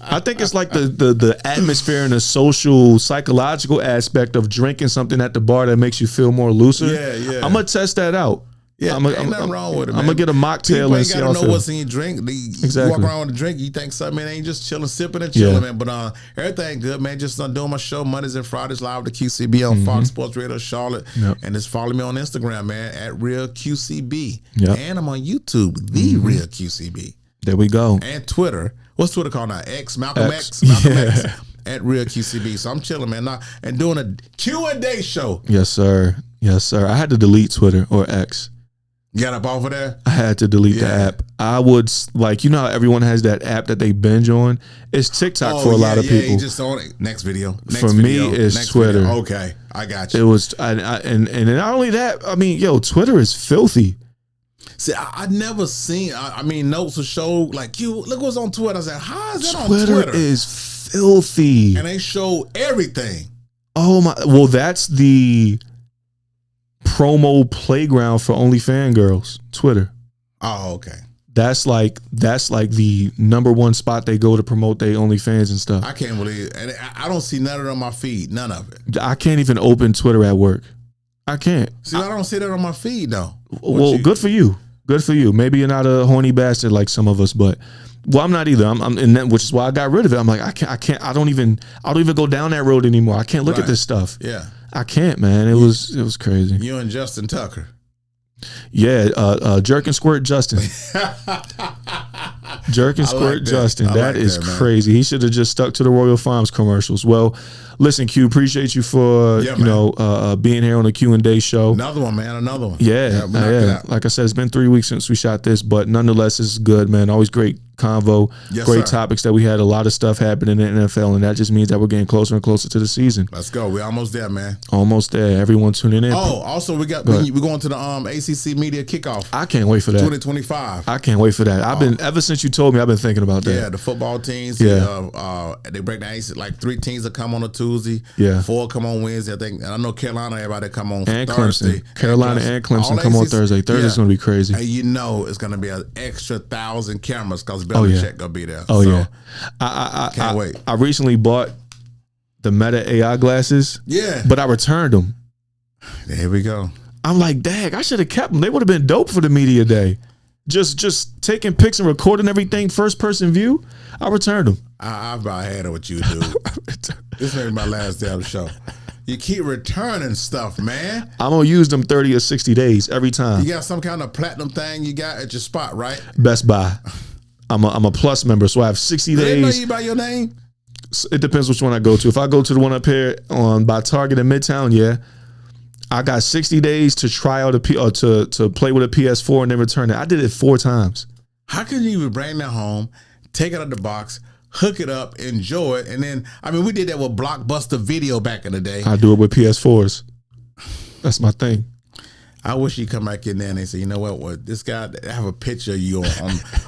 I think it's like the atmosphere and the social, psychological aspect of drinking something at the bar that makes you feel more lucid. Yeah. I'm gonna test that out. Yeah, ain't nothing wrong with it, man. I'm gonna get a mocktail People and ain't see gotta how I know feel. what's in your drink. Exactly. You walk around with a drink, you think something ain't just chilling, sipping and chilling, man. But everything good, man. Just doing my show Mondays and Fridays live with the QCB on Fox Sports Radio Charlotte. Yep. And just follow me on Instagram, man, at Real QCB. Yep. And I'm on YouTube, The Real QCB. There we go. And Twitter. What's Twitter called now? Malcolm X. X. Malcolm Yeah. X. At Real QCB. So I'm chilling, man. And doing a Q&A show. Yes, sir. Yes, sir. I had to delete Twitter or X. You got up off of there? I had to delete the app. I would how everyone has that app that they binge on. It's TikTok for a lot of people. You just on it. Next video. For me, it's Twitter. Video. Okay, I got you. It was, and not only that. I mean, Twitter is filthy. See, I never seen. I mean, notes will show like look what's on Twitter. I said, how is that Twitter on Twitter? Is filthy, and they show everything. Oh my! Well, that's the promo playground for OnlyFans girls. Twitter. Oh, okay. That's like the number one spot they go to promote their OnlyFans and stuff. I can't believe it. And I don't see none of it on my feed. None of it. I can't even open Twitter at work. I can't. See, I don't see that on my feed though. Well, good for you. Good for you. Maybe you're not a horny bastard like some of us, but I'm not either. Which is why I got rid of it. I'm like, I can't. I don't even go down that road anymore. I can't look at this stuff. Yeah, I can't, man. It was crazy. You and Justin Tucker. Yeah, Jerk and Squirt Justin. Jerk and Squirt Justin. That is crazy. He should have just stuck to the Royal Farms commercials. Well, listen, Q, appreciate you for being here on the Q&A show. Another one, man. Another one. Yeah. Like I said, it's been 3 weeks since we shot this, but nonetheless, it's good, man. Always great convo, great topics that we had. A lot of stuff happening in the NFL, and that just means that we're getting closer and closer to the season. Let's go. We're almost there, man. Almost there. Everyone tuning in. Oh, also we're going to the ACC media kickoff. I can't wait for that. 2025. I can't wait for that. I've been ever since you told me. I've been thinking about that. Yeah, the football teams. Yeah, they break down ACC, like 3 teams that come on a Tuesday. Yeah, 4 come on Wednesday. I think. And I know Carolina. Everybody come on and Thursday. Clemson. Carolina and Clemson come on Thursday. Thursday's going to be crazy. And it's going to be an extra 1,000 cameras because Belichick going to be there. Oh, so, yeah. I can't wait. I recently bought the Meta AI glasses. Yeah. But I returned them. There we go. I'm like, dang, I should have kept them. They would have been dope for the media day. Just taking pics and recording everything first person view. I returned them. I've about had it with you, dude. This may be my last day of the show. You keep returning stuff, man. I'm gonna use them 30 or 60 days every time. You got some kind of platinum thing you got at your spot, right? Best Buy. I'm a Plus member, so I have 60 Do they know days. you by your name? It depends which one I go to. If I go to the one up here by Target in Midtown, yeah, I got 60 days to try out to play with a PS4 and then return it. I did it 4 times. How can you even bring that home, take it out of the box, hook it up, enjoy it, and then we did that with Blockbuster Video back in the day. I do it with PS4s. That's my thing. I wish you come back in there and they say, you know what? This guy, I have a picture of you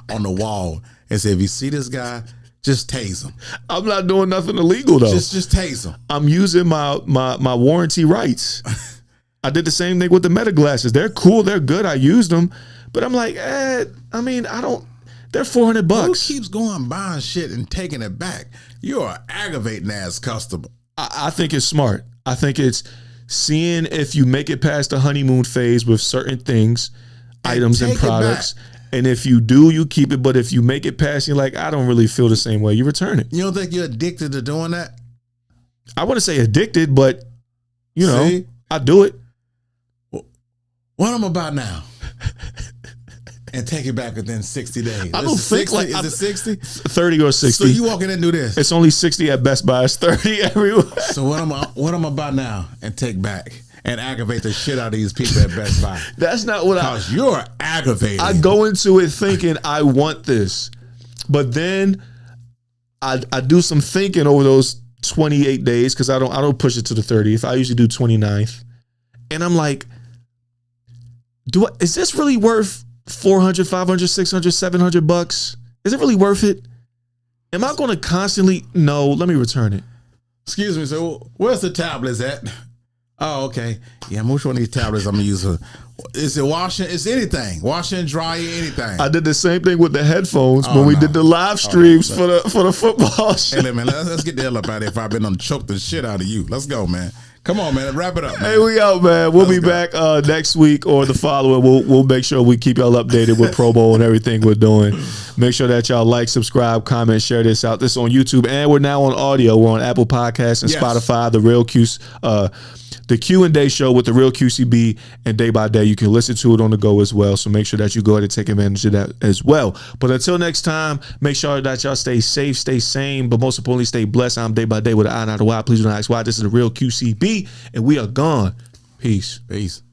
on the wall and say, if you see this guy, just tase him. I'm not doing nothing illegal though. Just tase him. I'm using my warranty rights. I did the same thing with the Meta glasses. They're cool. They're good. I used them, but I'm like, I don't. They're $400. Who keeps going buying shit and taking it back? You're an aggravating ass customer. I think it's smart. I think it's seeing if you make it past the honeymoon phase with certain things, items and products. And if you do, you keep it. But if you make it past, you're like, I don't really feel the same way, you return it. You don't think you're addicted to doing that? I wouldn't say addicted, but See? I do it. What I'm about now? And take it back within 60 days. I don't think 60? like Is it 60? 30 or 60. So you walk in and do this. It's only 60 at Best Buy. It's 30 everywhere. So what I'm about now and take back and aggravate the shit out of these people at Best Buy. That's not what Because you're aggravating. I go into it thinking I want this, but then I do some thinking over those 28 days because I don't push it to the 30th. I usually do 29th, and I'm like, is this really worth $400, $500, $600, $700? Is it really worth it? Am I going to constantly? No, let me return it. Excuse me. So where's the tablets at? Oh, okay. Yeah, which one of these tablets I'm gonna use? Is it washing? It's anything. Washing, drying, anything. I did the same thing with the headphones when we did the live streams for the football shit. Hey, man, let's get the hell up out of here if I've been on choke the shit out of you. Let's go, man. Come on, man. Wrap it up, man. Hey, we out, man. We'll be back next week or the following. We'll make sure we keep y'all updated with Pro Bowl and everything we're doing. Make sure that y'all like, subscribe, comment, share this out. This is on YouTube, and we're now on audio. We're on Apple Podcasts and Spotify. The Q&A show with the real QCB and Day by Day. You can listen to it on the go as well. So make sure that you go ahead and take advantage of that as well. But until next time, make sure that y'all stay safe, stay sane, but most importantly, stay blessed. I'm Day by Day with an I, not a Y. Please don't ask why. This is the real QCB, and we are gone. Peace. Peace.